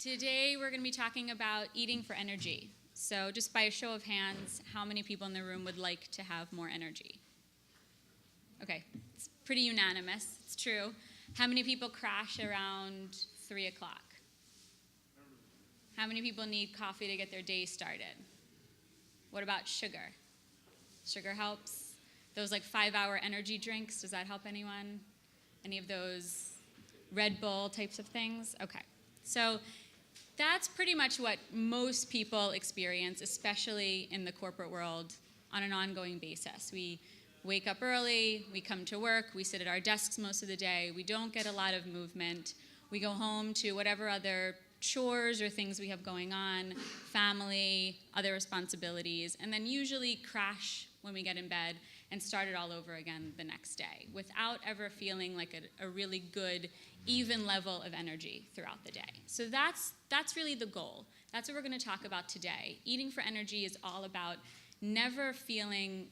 Today we're going to be talking about eating for energy. So just by a show of hands, how many people in the room would like to have more energy? Okay, it's pretty unanimous, it's true. How many people crash around 3 o'clock? How many people need coffee to get their day started? What about sugar? Sugar helps. Those like 5-hour energy drinks, does that help anyone? Any of those Red Bull types of things? Okay, so that's pretty much what most people experience, especially in the corporate world, on an ongoing basis. We wake up early, we come to work, we sit at our desks most of the day, we don't get a lot of movement, we go home to whatever other chores or things we have going on, family, other responsibilities, and then usually crash when we get in bed and start it all over again the next day without ever feeling like a really good, even level of energy throughout the day. So that's really the goal. That's what we're going to talk about today. Eating for energy is all about never feeling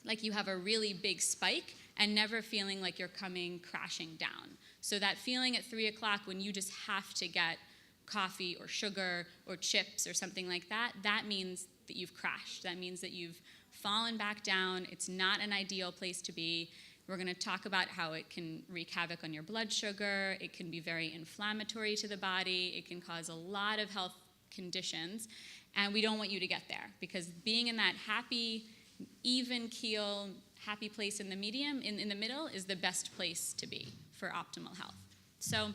like you have a really big spike and never feeling like you're coming crashing down. So that feeling at 3 o'clock when you just have to get coffee or sugar or chips or something like that, that means that you've crashed. That means that you've fallen back down. It's not an ideal place to be. We're going to talk about how it can wreak havoc on your blood sugar. It can be very inflammatory to the body. It can cause a lot of health conditions. And we don't want you to get there because being in that happy, even keel, happy place in the medium, in the middle, is the best place to be for optimal health. So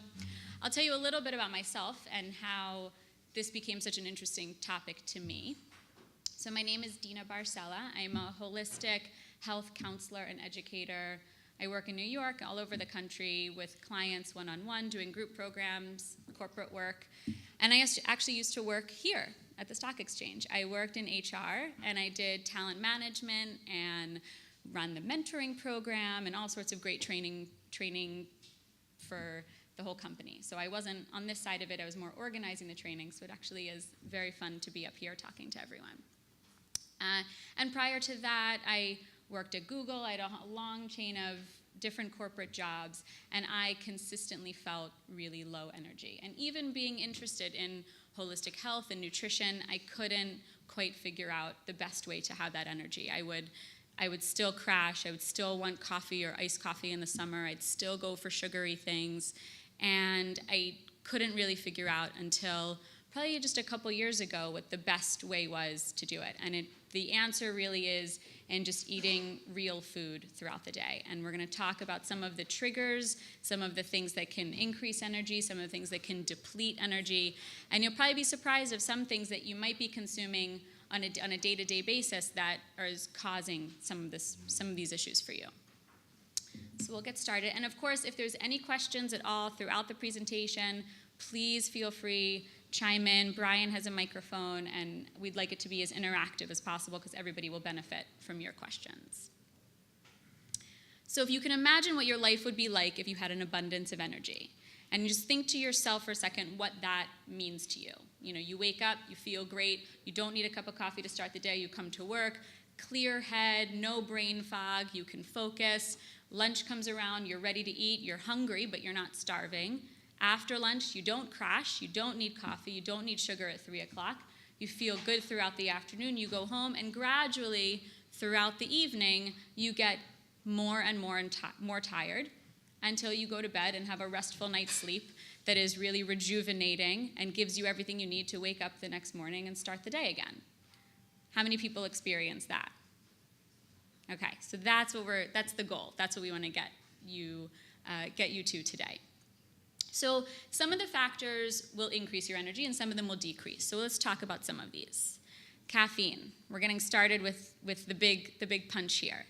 I'll tell you a little bit about myself and how this became such an interesting topic to me. So my name is Deena Barselah. I'm a holistic health counselor and educator. I work in New York, all over the country with clients one-on-one, doing group programs, corporate work. And I actually used to work here at the stock exchange. I worked in HR, and I did talent management and run the mentoring program and all sorts of great training for the whole company. So I wasn't on this side of it. I was more organizing the training, so it actually is very fun to be up here talking to everyone. And prior to that, I worked at Google. I had a long chain of different corporate jobs, and I consistently felt really low energy. And even being interested in holistic health and nutrition, I couldn't quite figure out the best way to have that energy. I would still crash. I would still want coffee or iced coffee in the summer. I'd still go for sugary things. And I couldn't really figure out until probably just a couple years ago what the best way was to do it. And the answer really is in just eating real food throughout the day. And we're going to talk about some of the triggers, some of the things that can increase energy, some of the things that can deplete energy. And you'll probably be surprised of some things that you might be consuming on a day-to-day basis that is causing some of these issues for you. So we'll get started. And of course, if there's any questions at all throughout the presentation, please feel free, chime in. Brian has a microphone, and we'd like it to be as interactive as possible because everybody will benefit from your questions. So if you can imagine what your life would be like if you had an abundance of energy, and just think to yourself for a second what that means to you. You know, you wake up, you feel great, you don't need a cup of coffee to start the day, you come to work, clear head, no brain fog, you can focus. Lunch comes around, you're ready to eat, you're hungry, but you're not starving. After lunch, you don't crash, you don't need coffee, you don't need sugar at 3 o'clock. You feel good throughout the afternoon, you go home, and gradually throughout the evening, you get more and more tired until you go to bed and have a restful night's sleep that is really rejuvenating and gives you everything you need to wake up the next morning and start the day again. How many people experience that? Okay, so that's the goal. That's what we want to get you to today. So some of the factors will increase your energy and some of them will decrease. So let's talk about some of these. Caffeine. We're getting started with the big punch here.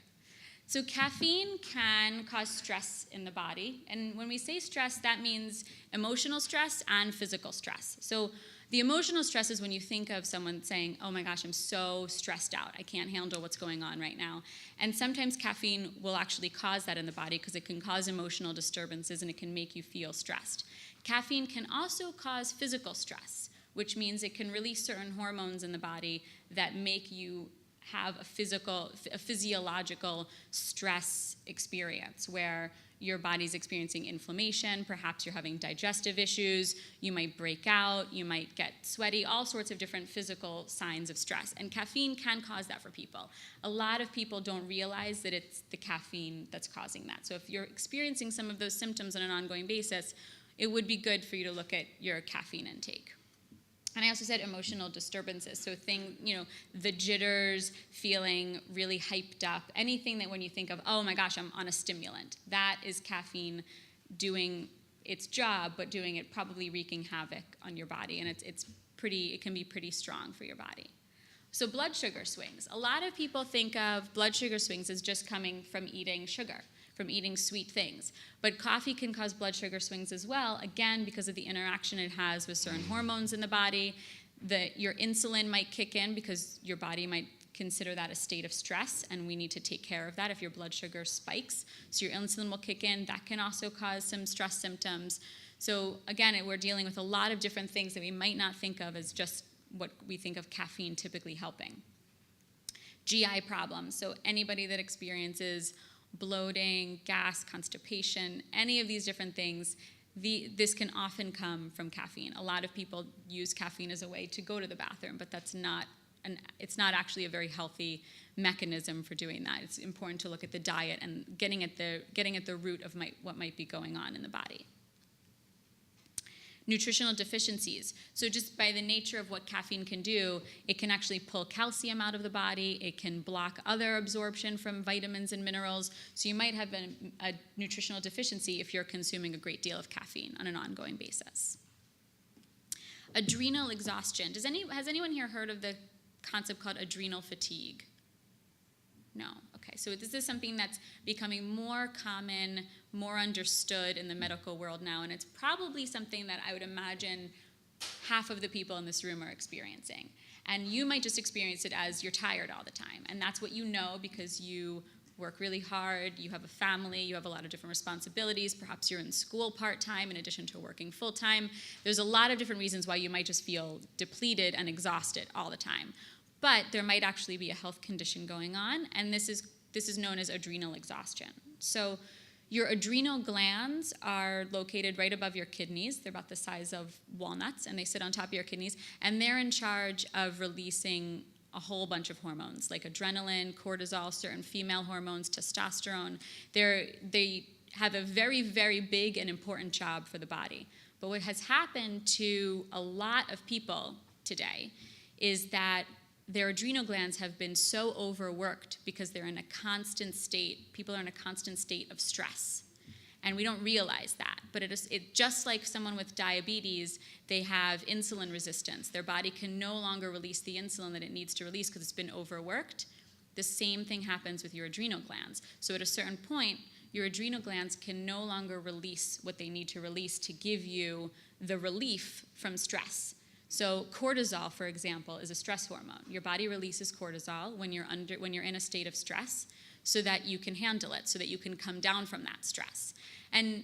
So caffeine can cause stress in the body. And when we say stress, that means emotional stress and physical stress. So the emotional stress is when you think of someone saying, oh my gosh, I'm so stressed out. I can't handle what's going on right now. And sometimes caffeine will actually cause that in the body because it can cause emotional disturbances and it can make you feel stressed. Caffeine can also cause physical stress, which means it can release certain hormones in the body that make you have a physiological stress experience where your body's experiencing inflammation, perhaps you're having digestive issues, you might break out, you might get sweaty, all sorts of different physical signs of stress. And caffeine can cause that for people. A lot of people don't realize that it's the caffeine that's causing that. So if you're experiencing some of those symptoms on an ongoing basis, it would be good for you to look at your caffeine intake. And I also said emotional disturbances, so the jitters, feeling really hyped up, anything that when you think of, oh my gosh, I'm on a stimulant, that is caffeine doing its job, but doing it probably wreaking havoc on your body, and it can be pretty strong for your body. So blood sugar swings. A lot of people think of blood sugar swings as just coming from eating sugar, from eating sweet things. But coffee can cause blood sugar swings as well, again, because of the interaction it has with certain hormones in the body. Your insulin might kick in because your body might consider that a state of stress, and we need to take care of that if your blood sugar spikes. So your insulin will kick in. That can also cause some stress symptoms. So again, we're dealing with a lot of different things that we might not think of as just what we think of caffeine typically helping. GI problems. So anybody that experiences bloating, gas, constipation, any of these different things, this can often come from caffeine. A lot of people use caffeine as a way to go to the bathroom, but it's not actually a very healthy mechanism for doing that. It's important to look at the diet and getting at the root of what might be going on in the body. Nutritional deficiencies. So just by the nature of what caffeine can do, it can actually pull calcium out of the body. It can block other absorption from vitamins and minerals. So you might have a nutritional deficiency if you're consuming a great deal of caffeine on an ongoing basis. Adrenal exhaustion. Has anyone here heard of the concept called adrenal fatigue? No. Okay, so this is something that's becoming more common, more understood in the medical world now, and it's probably something that I would imagine half of the people in this room are experiencing. And you might just experience it as you're tired all the time, and that's what you know because you work really hard, you have a family, you have a lot of different responsibilities, perhaps you're in school part-time in addition to working full-time. There's a lot of different reasons why you might just feel depleted and exhausted all the time. But there might actually be a health condition going on, and this is known as adrenal exhaustion. So your adrenal glands are located right above your kidneys. They're about the size of walnuts, and they sit on top of your kidneys, and they're in charge of releasing a whole bunch of hormones, like adrenaline, cortisol, certain female hormones, testosterone. They have a very, very big and important job for the body. But what has happened to a lot of people today is that their adrenal glands have been so overworked because they're in a constant state, people are in a constant state of stress. And we don't realize that. But it just like someone with diabetes, they have insulin resistance. Their body can no longer release the insulin that it needs to release because it's been overworked. The same thing happens with your adrenal glands. So at a certain point, your adrenal glands can no longer release what they need to release to give you the relief from stress. So cortisol, for example, is a stress hormone. Your body releases cortisol when you're in a state of stress so that you can handle it, so that you can come down from that stress. And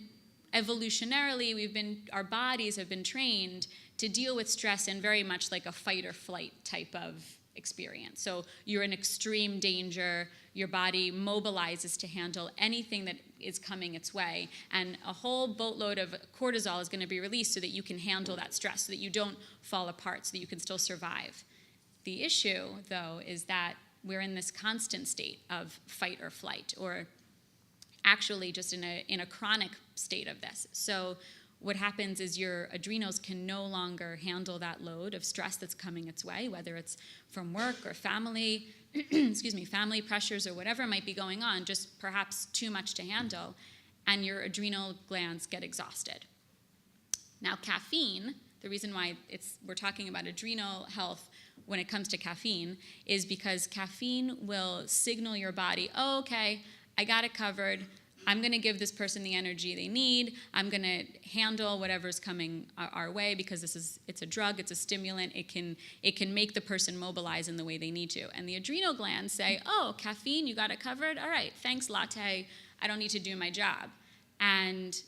evolutionarily, our bodies have been trained to deal with stress in very much like a fight or flight type of experience. So you're in extreme danger, your body mobilizes to handle anything that is coming its way, and a whole boatload of cortisol is going to be released so that you can handle that stress, so that you don't fall apart, so that you can still survive. The issue, though, is that we're in this constant state of fight or flight, or actually just in a chronic state of this. So what happens is your adrenals can no longer handle that load of stress that's coming its way, whether it's from work or family, family pressures or whatever might be going on, just perhaps too much to handle, and your adrenal glands get exhausted. Now, caffeine, the reason why we're talking about adrenal health when it comes to caffeine is because caffeine will signal your body, oh, okay, I got it covered. I'm going to give this person the energy they need. I'm going to handle whatever's coming our way because it's a drug, it's a stimulant. It can make the person mobilize in the way they need to. And the adrenal glands say, oh, caffeine, you got it covered? All right, thanks, latte. I don't need to do my job. And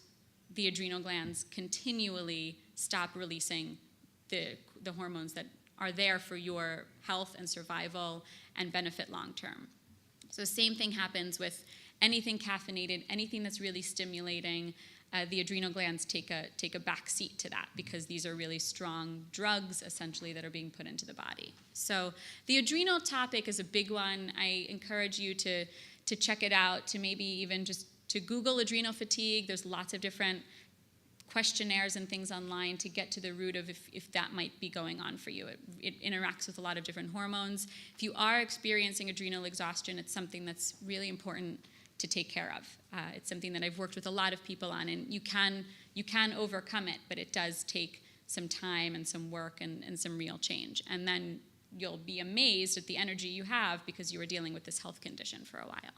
the adrenal glands continually stop releasing the hormones that are there for your health and survival and benefit long term. So the same thing happens with anything caffeinated, anything that's really stimulating, the adrenal glands take a back seat to that because these are really strong drugs, essentially, that are being put into the body. So the adrenal topic is a big one. I encourage you to check it out, to maybe even just to Google adrenal fatigue. There's lots of different questionnaires and things online to get to the root of if that might be going on for you. It interacts with a lot of different hormones. If you are experiencing adrenal exhaustion, it's something that's really important to take care of. It's something that I've worked with a lot of people on, and you can overcome it, but it does take some time and some work and some real change. And then you'll be amazed at the energy you have because you were dealing with this health condition for a while.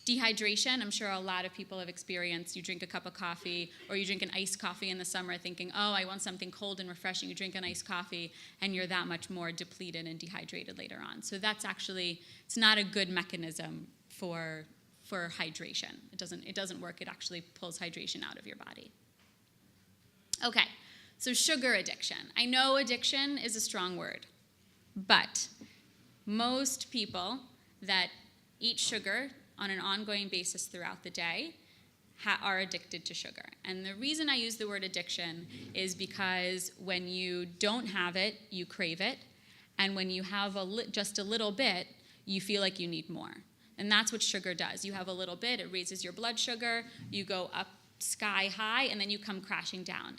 Dehydration, I'm sure a lot of people have experienced. You drink a cup of coffee or you drink an iced coffee in the summer thinking, oh, I want something cold and refreshing. You drink an iced coffee and you're that much more depleted and dehydrated later on. So that's actually, it's not a good mechanism for hydration. It doesn't work. It actually pulls hydration out of your body. Okay, so sugar addiction. I know addiction is a strong word, but most people that eat sugar on an ongoing basis throughout the day are addicted to sugar. And the reason I use the word addiction is because when you don't have it, you crave it. And when you have just a little bit, you feel like you need more. And that's what sugar does. You have a little bit, it raises your blood sugar, you go up sky high, and then you come crashing down.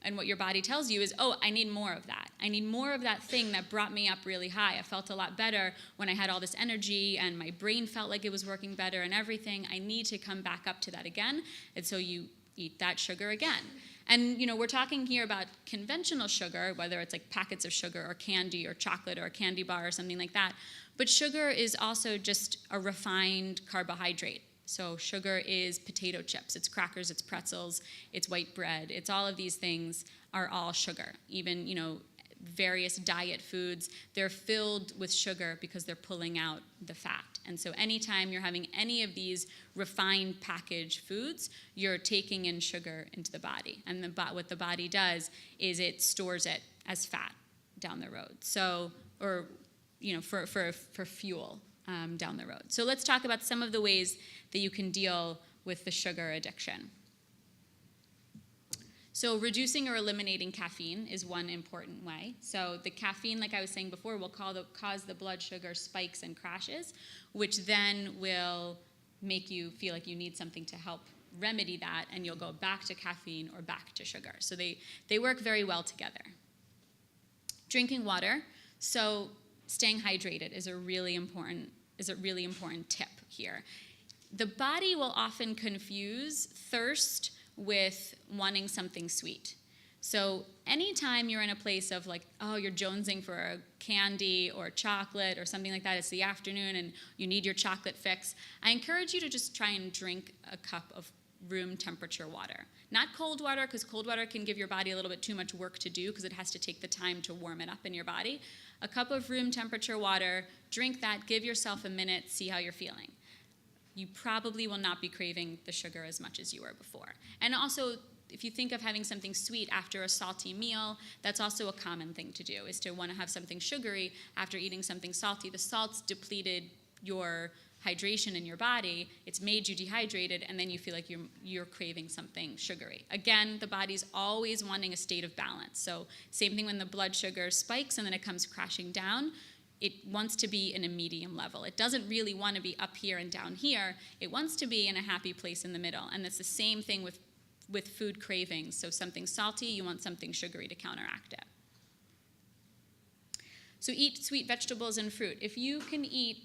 And what your body tells you is, oh, I need more of that. I need more of that thing that brought me up really high. I felt a lot better when I had all this energy and my brain felt like it was working better and everything. I need to come back up to that again. And so you eat that sugar again. And, we're talking here about conventional sugar, whether it's like packets of sugar or candy or chocolate or a candy bar or something like that. But sugar is also just a refined carbohydrate. So sugar is potato chips, it's crackers, it's pretzels, it's white bread. It's all of these things are all sugar. Even, various diet foods, they're filled with sugar because they're pulling out the fat. And so anytime you're having any of these refined packaged foods, you're taking in sugar into the body. And what the body does is it stores it as fat down the road. So, or, for fuel. Down the road. So let's talk about some of the ways that you can deal with the sugar addiction. So reducing or eliminating caffeine is one important way. So the caffeine, like I was saying before, will cause the blood sugar spikes and crashes, which then will make you feel like you need something to help remedy that, and you'll go back to caffeine or back to sugar. So they work very well together. Drinking water. So staying hydrated is a really important tip here. The body will often confuse thirst with wanting something sweet. So anytime you're in a place of like, oh, you're jonesing for a candy or chocolate or something like that, it's the afternoon and you need your chocolate fix, I encourage you to just try and drink a cup of room temperature water. Not cold water, because cold water can give your body a little bit too much work to do because it has to take the time to warm it up in your body. A cup of room temperature water, drink that, give yourself a minute, see how you're feeling. You probably will not be craving the sugar as much as you were before. And also, if you think of having something sweet after a salty meal, that's also a common thing to do, is to want to have something sugary after eating something salty. The salt's depleted your hydration in your body, it's made you dehydrated, and then you feel like you're craving something sugary. Again, the body's always wanting a state of balance. So same thing when the blood sugar spikes and then it comes crashing down, it wants to be in a medium level. It doesn't really want to be up here and down here. It wants to be in a happy place in the middle. And it's the same thing with food cravings. So something salty, you want something sugary to counteract it. So eat sweet vegetables and fruit. If you can eat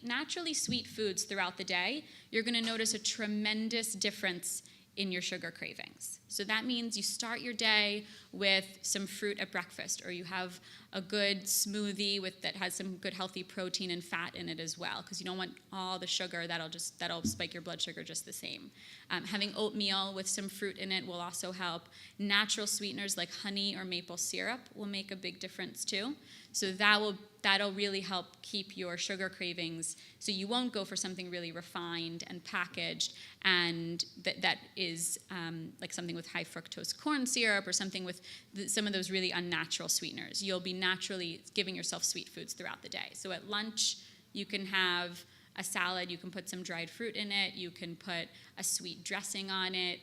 naturally sweet foods throughout the day, you're going to notice a tremendous difference in your sugar cravings. So that means you start your day with some fruit at breakfast, or you have a good smoothie that has some good healthy protein and fat in it as well, because you don't want all the sugar that'll spike your blood sugar just the same. Having oatmeal with some fruit in it will also help. Natural sweeteners like honey or maple syrup will make a big difference too. So that'll really help keep your sugar cravings, so you won't go for something really refined and packaged, and that is like something with high fructose corn syrup or something with some of those really unnatural sweeteners. You'll be naturally giving yourself sweet foods throughout the day. So at lunch, You can have a salad, you can put some dried fruit in it, you can put a sweet dressing on it.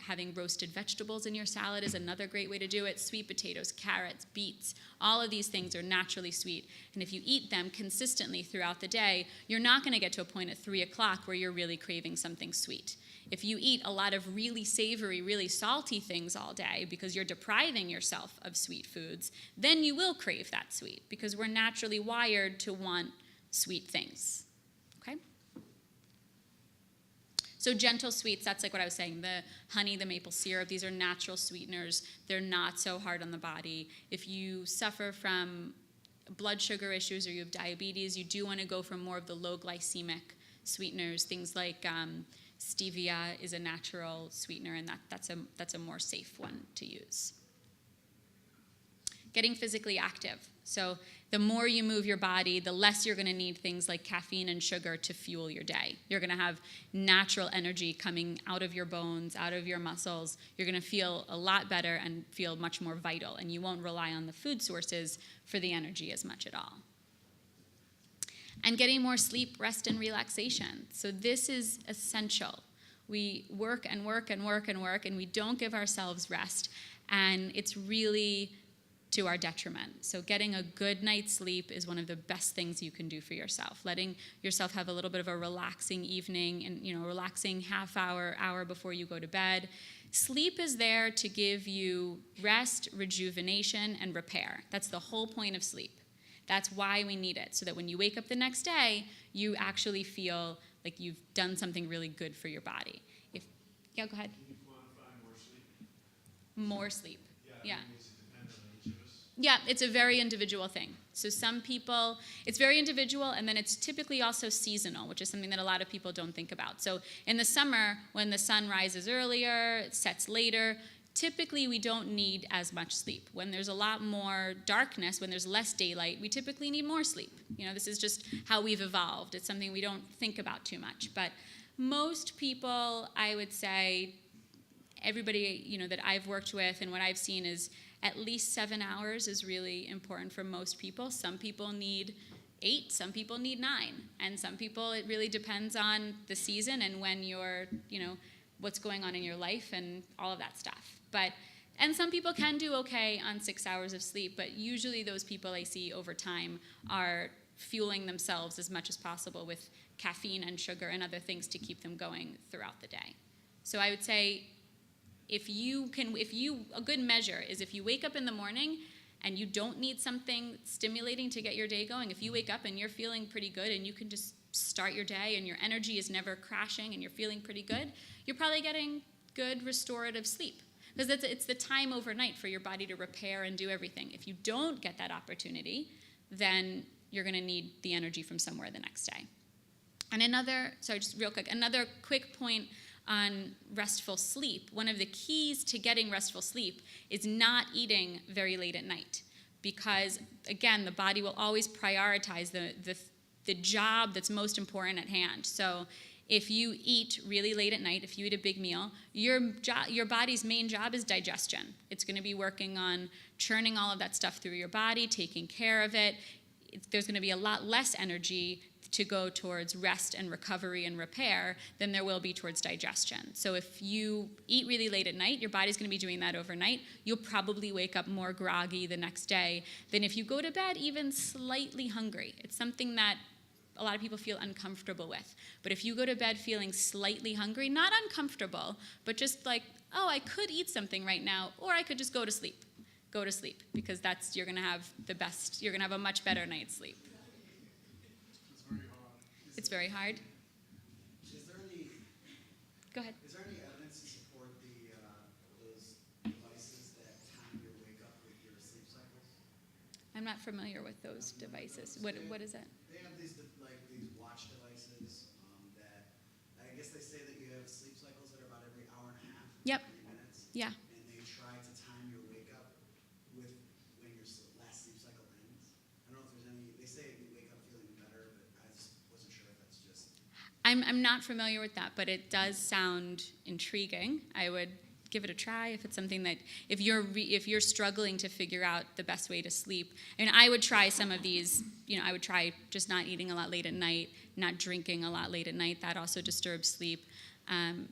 Having roasted vegetables in your salad is another great way to do it. Sweet potatoes, carrots, beets, all of these things are naturally sweet. And if you eat them consistently throughout the day, you're not going to get to a point at 3 o'clock where you're really craving something sweet. If you eat a lot of really savory, really salty things all day because you're depriving yourself of sweet foods, then you will crave that sweet because we're naturally wired to want sweet things. Okay? So gentle sweets, that's like what I was saying, the honey, the maple syrup, these are natural sweeteners. They're not so hard on the body. If you suffer from blood sugar issues or you have diabetes, you do want to go for more of the low glycemic sweeteners. Things like stevia is a natural sweetener, and that's a more safe one to use. Getting physically active. So the more you move your body, the less you're going to need things like caffeine and sugar to fuel your day. You're going to have natural energy coming out of your bones, out of your muscles. You're going to feel a lot better and feel much more vital, and you won't rely on the food sources for the energy as much at all. And getting more sleep, rest, and relaxation. So this is essential. We work and work and work and work, and we don't give ourselves rest, and it's really to our detriment. So getting a good night's sleep is one of the best things you can do for yourself. Letting yourself have a little bit of a relaxing evening and, relaxing half hour before you go to bed. Sleep is there to give you rest, rejuvenation, and repair. That's the whole point of sleep. That's why we need it, so that when you wake up the next day, you actually feel like you've done something really good for your body. Go ahead. Can you quantify more sleep? More sleep. Yeah. Yeah. Yeah, it's a very individual thing. So some people, it's very individual, and then it's typically also seasonal, which is something that a lot of people don't think about. So in the summer, when the sun rises earlier, it sets later, typically we don't need as much sleep. When there's a lot more darkness, when there's less daylight, we typically need more sleep. This is just how we've evolved. It's something we don't think about too much. But most people, I would say, everybody that I've worked with and what I've seen is at least 7 hours is really important for most people. Some people need 8, some people need 9, and some people, it really depends on the season and when you're, what's going on in your life and all of that stuff. And some people can do okay on 6 hours of sleep, but usually those people I see over time are fueling themselves as much as possible with caffeine and sugar and other things to keep them going throughout the day. So I would say, a good measure is if you wake up in the morning and you don't need something stimulating to get your day going, if you wake up and you're feeling pretty good and you can just start your day and your energy is never crashing and you're feeling pretty good, you're probably getting good restorative sleep. Because it's the time overnight for your body to repair and do everything. If you don't get that opportunity, then you're going to need the energy from somewhere the next day. And another quick point on restful sleep. One of the keys to getting restful sleep is not eating very late at night, because again, the body will always prioritize the job that's most important at hand. So if you eat really late at night, if you eat a big meal, your body's main job is digestion. It's going to be working on churning all of that stuff through your body, taking care of it. There's going to be a lot less energy to go towards rest and recovery and repair than there will be towards digestion. So if you eat really late at night, your body's going to be doing that overnight. You'll probably wake up more groggy the next day than if you go to bed even slightly hungry. It's something that a lot of people feel uncomfortable with. But if you go to bed feeling slightly hungry, not uncomfortable, but just like, oh, I could eat something right now, or I could just go to sleep. Go to sleep, because you're going to have a much better night's sleep. It's very hard. Go ahead. Is there any evidence to support those devices that time your wake up with your sleep cycles? I'm not familiar with those devices. What is that? They have these watch devices that I guess they say that you have sleep cycles that are about every hour and a half. Yep. 30 minutes. Yeah. And they try to time your wake up with when your last sleep cycle ends. I don't know if there's any. They say you wake up feeling better, but I just wasn't sure if that's just. I'm not familiar with that, but it does sound intriguing. I would give it a try if it's something that, if you're struggling to figure out the best way to sleep. And I would try some of these, I would try just not eating a lot late at night, not drinking a lot late at night. That also disturbs sleep.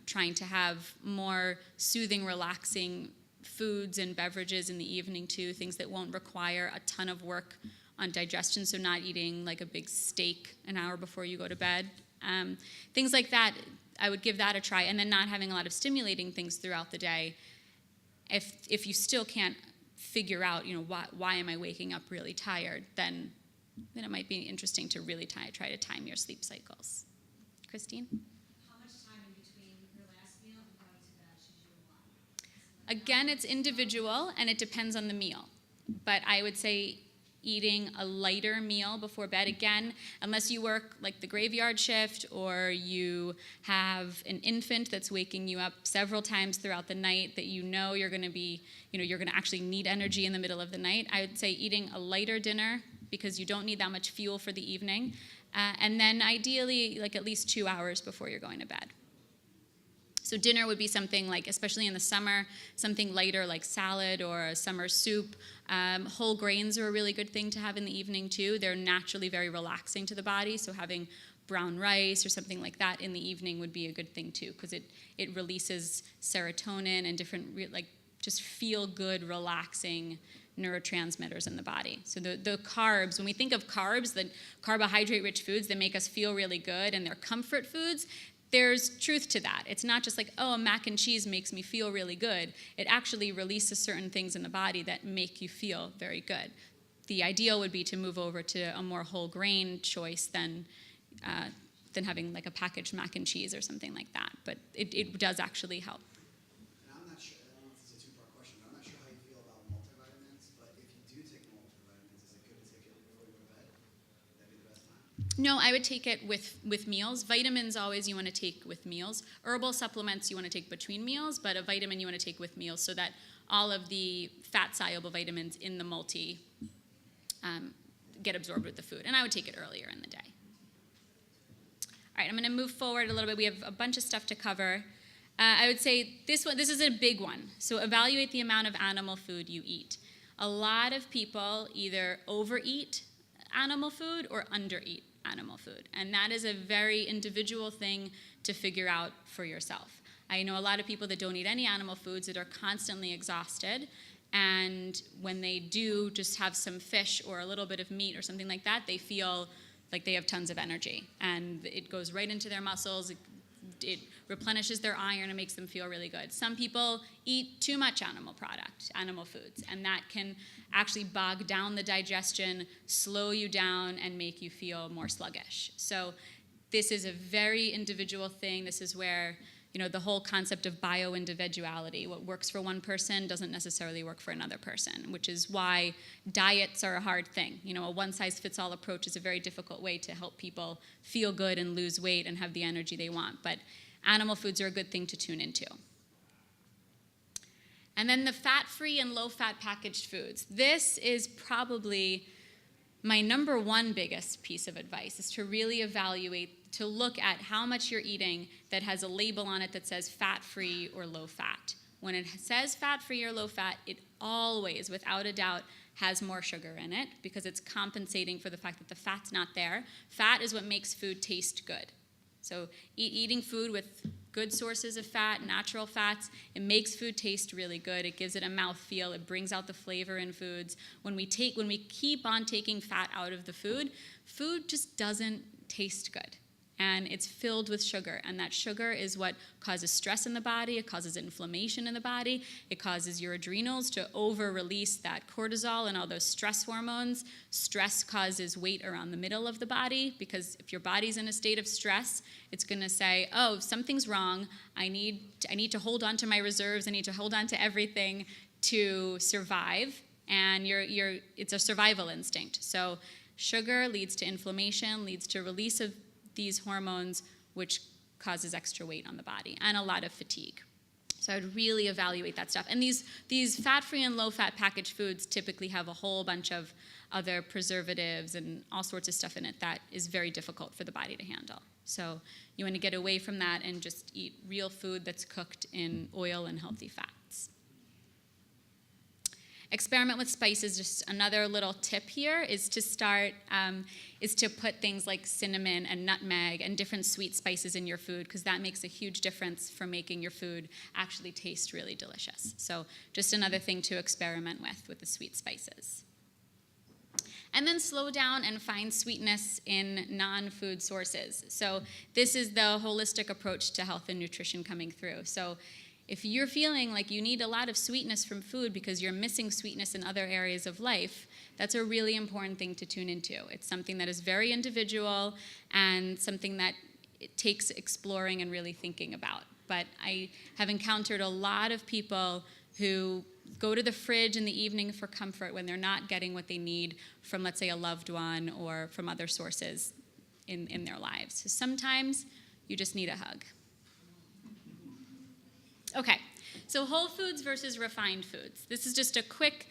Trying to have more soothing, relaxing foods and beverages in the evening too, things that won't require a ton of work on digestion, so not eating like a big steak an hour before you go to bed. Things like that, I would give that a try, and then not having a lot of stimulating things throughout the day. If you still can't figure out, why am I waking up really tired, then it might be interesting to really try to time your sleep cycles. Christine? How much time in between your last meal and going to bed should you want? Again, it's individual, and it depends on the meal. But I would say eating a lighter meal before bed, again, unless you work like the graveyard shift or you have an infant that's waking you up several times throughout the night that you're going to be, you're going to actually need energy in the middle of the night. I would say eating a lighter dinner because you don't need that much fuel for the evening. And then ideally, like at least 2 hours before you're going to bed. So dinner would be something like, especially in the summer, something lighter like salad or a summer soup. Whole grains are a really good thing to have in the evening too. They're naturally very relaxing to the body, so having brown rice or something like that in the evening would be a good thing too, because it releases serotonin and different just feel good, relaxing neurotransmitters in the body. So the carbs, when we think of carbs, the carbohydrate-rich foods that make us feel really good and they're comfort foods, there's truth to that. It's not just like, a mac and cheese makes me feel really good. It actually releases certain things in the body that make you feel very good. The ideal would be to move over to a more whole grain choice than having like a packaged mac and cheese or something like that. But it does actually help. And I'm not sure, I don't know if it's a two-part question, but I'm not sure how you feel about multivitamins, but if you do take multivitamins, is it good to take it before you go to bed? Would that be the best time? No, I would take it with meals. Vitamins always you want to take with meals. Herbal supplements you want to take between meals, but a vitamin you want to take with meals so that all of the fat-soluble vitamins in the multi get absorbed with the food. And I would take it earlier in the day. All right, I'm going to move forward a little bit. We have a bunch of stuff to cover. I would say this is a big one. So evaluate the amount of animal food you eat. A lot of people either overeat animal food or undereat animal food. And that is a very individual thing to figure out for yourself. I know a lot of people that don't eat any animal foods that are constantly exhausted. And when they do just have some fish or a little bit of meat or something like that, they feel like they have tons of energy. And it goes right into their muscles. It replenishes their iron and makes them feel really good. Some people eat too much animal foods, and that can actually bog down the digestion, slow you down, and make you feel more sluggish. So this is a very individual thing. This is where, the whole concept of bio-individuality, what works for one person doesn't necessarily work for another person, which is why diets are a hard thing. A one-size-fits-all approach is a very difficult way to help people feel good and lose weight and have the energy they want. But animal foods are a good thing to tune into. And then the fat-free and low-fat packaged foods. This is probably my number one biggest piece of advice, is to really evaluate, to look at how much you're eating that has a label on it that says fat-free or low-fat. When it says fat-free or low-fat, it always, without a doubt, has more sugar in it because it's compensating for the fact that the fat's not there. Fat is what makes food taste good. So eating food with good sources of fat, natural fats, it makes food taste really good. It gives it a mouthfeel. It brings out the flavor in foods. When we keep on taking fat out of the food, food just doesn't taste good. And it's filled with sugar. And that sugar is what causes stress in the body. It causes inflammation in the body. It causes your adrenals to over-release that cortisol and all those stress hormones. Stress causes weight around the middle of the body because if your body's in a state of stress, it's going to say, oh, something's wrong. I need to hold on to my reserves. I need to hold on to everything to survive. And it's a survival instinct. So sugar leads to inflammation, leads to release of these hormones, which causes extra weight on the body and a lot of fatigue. So I'd really evaluate that stuff. And these fat-free and low-fat packaged foods typically have a whole bunch of other preservatives and all sorts of stuff in it that is very difficult for the body to handle. So you want to get away from that and just eat real food that's cooked in oil and healthy fats. Experiment with spices. Just another little tip here is to start, is to put things like cinnamon and nutmeg and different sweet spices in your food, because that makes a huge difference for making your food actually taste really delicious. So just another thing to experiment with the sweet spices. And then slow down and find sweetness in non-food sources. So this is the holistic approach to health and nutrition coming through. So if you're feeling like you need a lot of sweetness from food because you're missing sweetness in other areas of life, that's a really important thing to tune into. It's something that is very individual and something that it takes exploring and really thinking about. But I have encountered a lot of people who go to the fridge in the evening for comfort when they're not getting what they need from, let's say, a loved one or from other sources in their lives. So sometimes you just need a hug. Okay, so whole foods versus refined foods. This is just a quick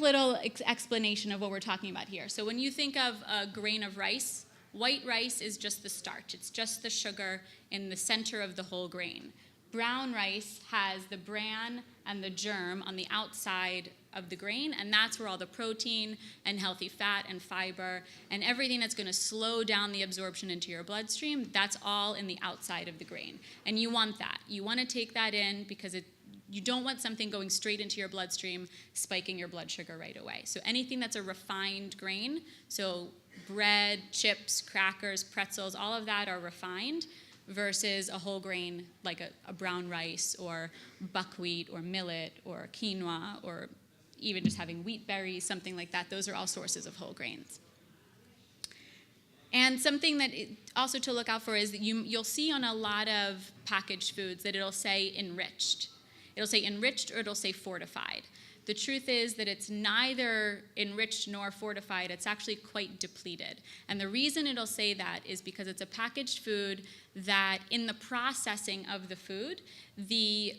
little explanation of what we're talking about here. So when you think of a grain of rice, white rice is just the starch. It's just the sugar in the center of the whole grain. Brown rice has the bran and the germ on the outside of the grain, and that's where all the protein and healthy fat and fiber and everything that's going to slow down the absorption into your bloodstream, that's all in the outside of the grain. And you want that. You want to take that in because you don't want something going straight into your bloodstream, spiking your blood sugar right away. So anything that's a refined grain, so bread, chips, crackers, pretzels, all of that are refined, versus a whole grain like a brown rice or buckwheat or millet or quinoa or even just having wheat berries, something like that. Those are all sources of whole grains. And something that also to look out for is that you'll see on a lot of packaged foods that it'll say enriched. It'll say enriched or it'll say fortified. The truth is that it's neither enriched nor fortified. It's actually quite depleted. And the reason it'll say that is because it's a packaged food that in the processing of the food, the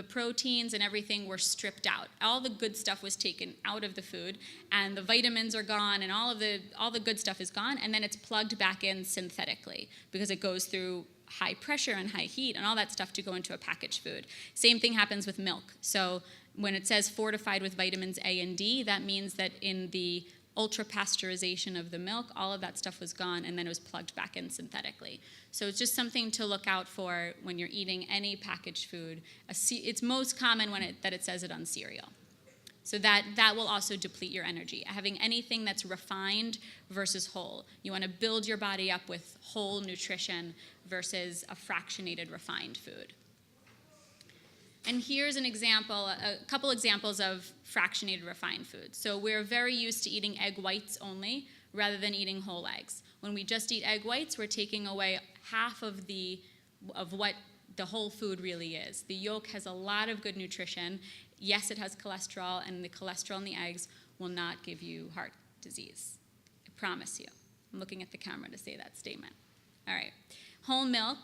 proteins and everything were stripped out. All the good stuff was taken out of the food, and the vitamins are gone, and all the good stuff is gone, and then it's plugged back in synthetically because it goes through high pressure and high heat and all that stuff to go into a packaged food. Same thing happens with milk. So when it says fortified with vitamins A and D, that means that in the ultra-pasteurization of the milk, all of that stuff was gone, and then it was plugged back in synthetically. So it's just something to look out for when you're eating any packaged food. It's most common that it says it on cereal. So that will also deplete your energy. Having anything that's refined versus whole. You want to build your body up with whole nutrition versus a fractionated refined food. And here's an example, a couple examples of fractionated refined foods. So we're very used to eating egg whites only rather than eating whole eggs. When we just eat egg whites, we're taking away half of what the whole food really is. The yolk has a lot of good nutrition. Yes, it has cholesterol, and the cholesterol in the eggs will not give you heart disease. I promise you. I'm looking at the camera to say that statement. All right. Whole milk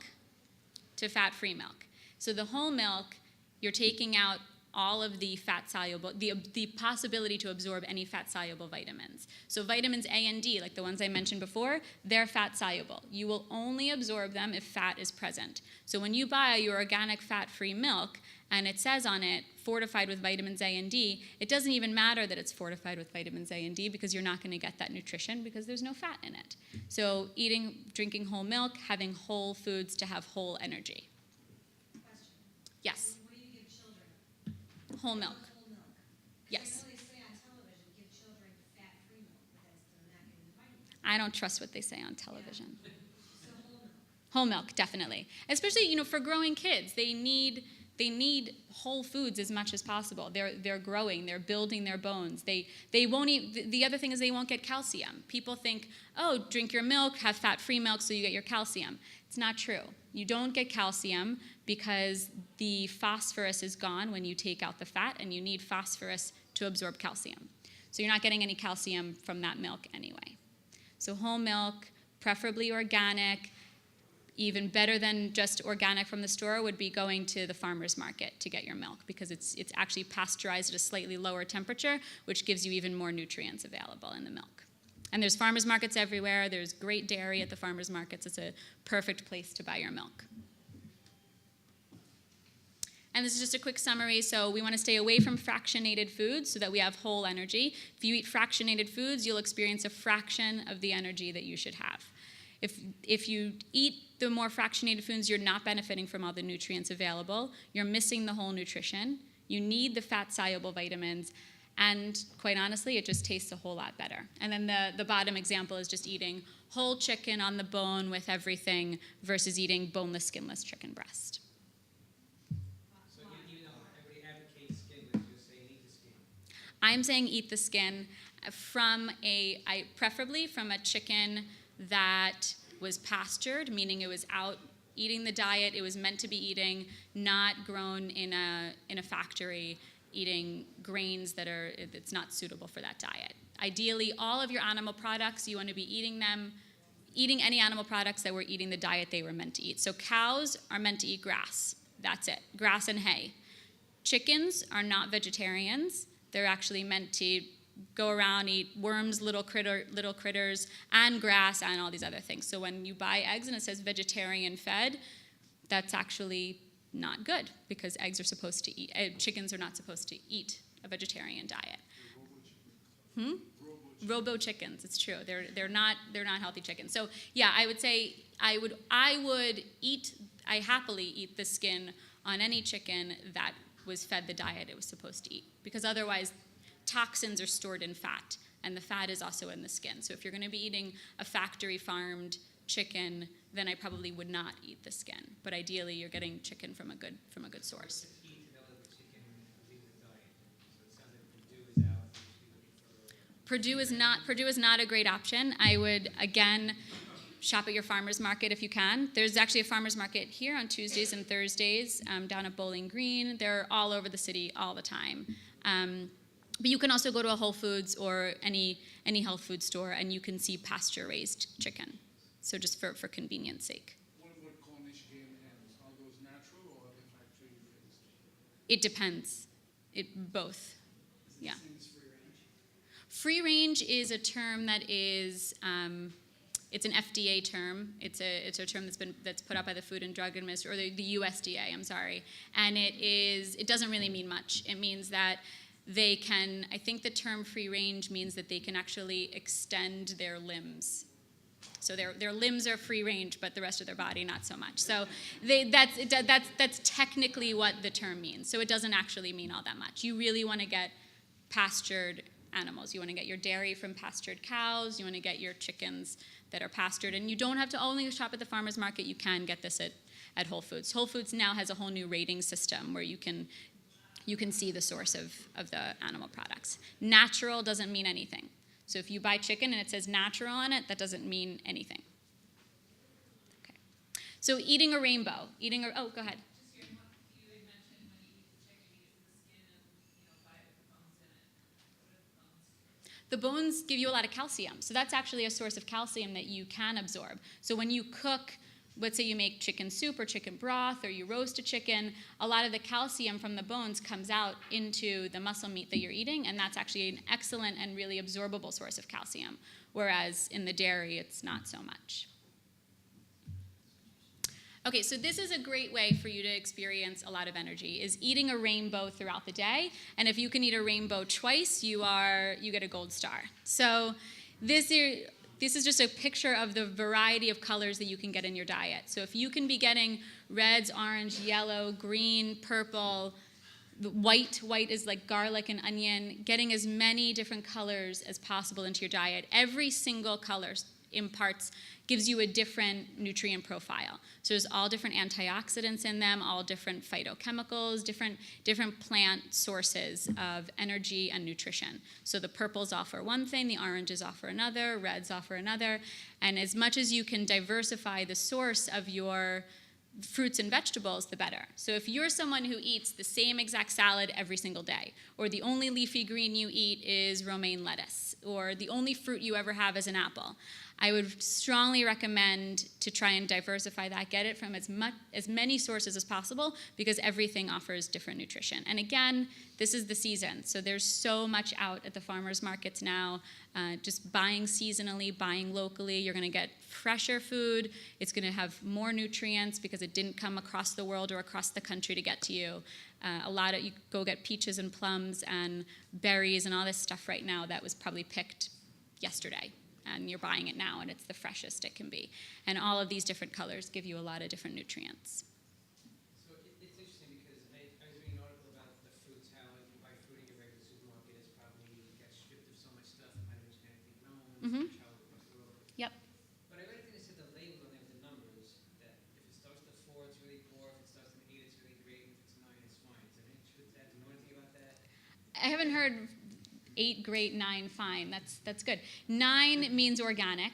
to fat-free milk. So the whole milk, you're taking out all of the fat-soluble, the possibility to absorb any fat-soluble vitamins. So vitamins A and D, like the ones I mentioned before, they're fat-soluble. You will only absorb them if fat is present. So when you buy your organic fat-free milk, and it says on it, fortified with vitamins A and D, it doesn't even matter that it's fortified with vitamins A and D because you're not going to get that nutrition because there's no fat in it. So drinking whole milk, having whole foods to have whole energy. Question. Yes, What do you give children? whole milk. Whole milk. Yes. I know they say on television, give children fat-free milk, but they're not getting the vitamins. I don't trust what they say on television. So whole milk. Whole milk, definitely. Especially, for growing kids, they need whole foods as much as possible. They're growing, they're building their bones. They won't eat. The other thing is they won't get calcium. People think, oh, drink your milk, have fat-free milk so you get your calcium. It's not true. You don't get calcium because the phosphorus is gone when you take out the fat, and you need phosphorus to absorb calcium. So you're not getting any calcium from that milk anyway. So whole milk, preferably organic. Even better than just organic from the store would be going to the farmer's market to get your milk because it's actually pasteurized at a slightly lower temperature, which gives you even more nutrients available in the milk. And there's farmers markets everywhere. There's great dairy at the farmers markets. It's a perfect place to buy your milk. And this is just a quick summary. So we want to stay away from fractionated foods so that we have whole energy. If you eat fractionated foods, you'll experience a fraction of the energy that you should have. If you eat the more fractionated foods, you're not benefiting from all the nutrients available. You're missing the whole nutrition. You need the fat-soluble vitamins. And quite honestly, it just tastes a whole lot better. And then the bottom example is just eating whole chicken on the bone with everything versus eating boneless, skinless chicken breast. So even though everybody advocates skinless, you're saying eat the skin? I'm saying eat the skin from preferably from a chicken that was pastured, meaning it was out eating the diet it was meant to be eating, not grown in a factory, eating grains that's not suitable for that diet. Ideally, all of your animal products, you want to be eating any animal products that were eating the diet they were meant to eat. So cows are meant to eat grass. That's it, grass and hay. Chickens are not vegetarians. They're actually meant to go around, eat worms, little critters, and grass, and all these other things. So when you buy eggs and it says vegetarian fed, that's actually not good because chickens are not supposed to eat a vegetarian diet. Robo chickens, it's true. They're not healthy chickens. So yeah, I would say I happily eat the skin on any chicken that was fed the diet it was supposed to eat, because otherwise toxins are stored in fat, and the fat is also in the skin. So if you're going to be eating a factory farmed chicken, then I probably would not eat the skin. But ideally, you're getting chicken from a good source. What's the key to know that the chicken is in the diet? So it sounds like Purdue is out. So you should be looking for Purdue is not a great option. I would again shop at your farmers market if you can. There's actually a farmers market here on Tuesdays and Thursdays down at Bowling Green. They're all over the city all the time. But you can also go to a Whole Foods or any health food store, and you can see pasture-raised chicken. So just for convenience sake. What about Cornish game hens? Are those natural or are they factory raised? It depends. Both. Yeah. Is this free range? Free range is a term that is it's an FDA term. It's a term that's put out by the Food and Drug Administration, or the USDA. I'm sorry, and it doesn't really mean much. It means that they can, I think the term free range means that they can actually extend their limbs. So their limbs are free range, but the rest of their body not so much. So that's technically what the term means. So it doesn't actually mean all that much. You really want to get pastured animals. You want to get your dairy from pastured cows. You want to get your chickens that are pastured. And you don't have to only shop at the farmer's market. You can get this at Whole Foods. Whole Foods now has a whole new rating system where you can see the source of the animal products. Natural doesn't mean anything. So if you buy chicken and it says natural on it, that doesn't mean anything. Okay. So eating a rainbow. Oh, go ahead. You had mentioned when you eat the chicken, you use the skin and buy the bones in it. What are the bones? The bones give you a lot of calcium. So that's actually a source of calcium that you can absorb. So when you cook, let's say you make chicken soup or chicken broth, or you roast a chicken, a lot of the calcium from the bones comes out into the muscle meat that you're eating, and that's actually an excellent and really absorbable source of calcium, whereas in the dairy, it's not so much. Okay, so this is a great way for you to experience a lot of energy, is eating a rainbow throughout the day, and if you can eat a rainbow twice, you get a gold star. So this is just a picture of the variety of colors that you can get in your diet. So if you can be getting reds, orange, yellow, green, purple, white is like garlic and onion, getting as many different colors as possible into your diet. Every single color gives you a different nutrient profile. So there's all different antioxidants in them, all different phytochemicals, different plant sources of energy and nutrition. So the purples offer one thing, the oranges offer another, reds offer another, and as much as you can diversify the source of your fruits and vegetables, the better. So if you're someone who eats the same exact salad every single day, or the only leafy green you eat is romaine lettuce, or the only fruit you ever have is an apple, I would strongly recommend to try and diversify that, get it from as many sources as possible, because everything offers different nutrition. And again, this is the season, so there's so much out at the farmers markets now. Just buying seasonally, buying locally, you're going to get fresher food. It's going to have more nutrients because it didn't come across the world or across the country to get to you. You go get peaches and plums and berries and all this stuff right now that was probably picked yesterday. And you're buying it now, and it's the freshest it can be. And all of these different colors give you a lot of different nutrients. So it's interesting because I was reading an article about the fruits, how if you buy fruit in your regular supermarket, it's probably gets stripped of so much stuff, it might have been genetically grown, Mhm. traveled across the world. Yep. But I like that it said the label on there with the numbers, that if it starts with a 4, it's really poor, if it starts with an 8, it's really great, and if it's 9, it's fine. Is there any truth to that? Do you know anything about that? I haven't heard 8, great, 9, fine. That's good. 9 means organic.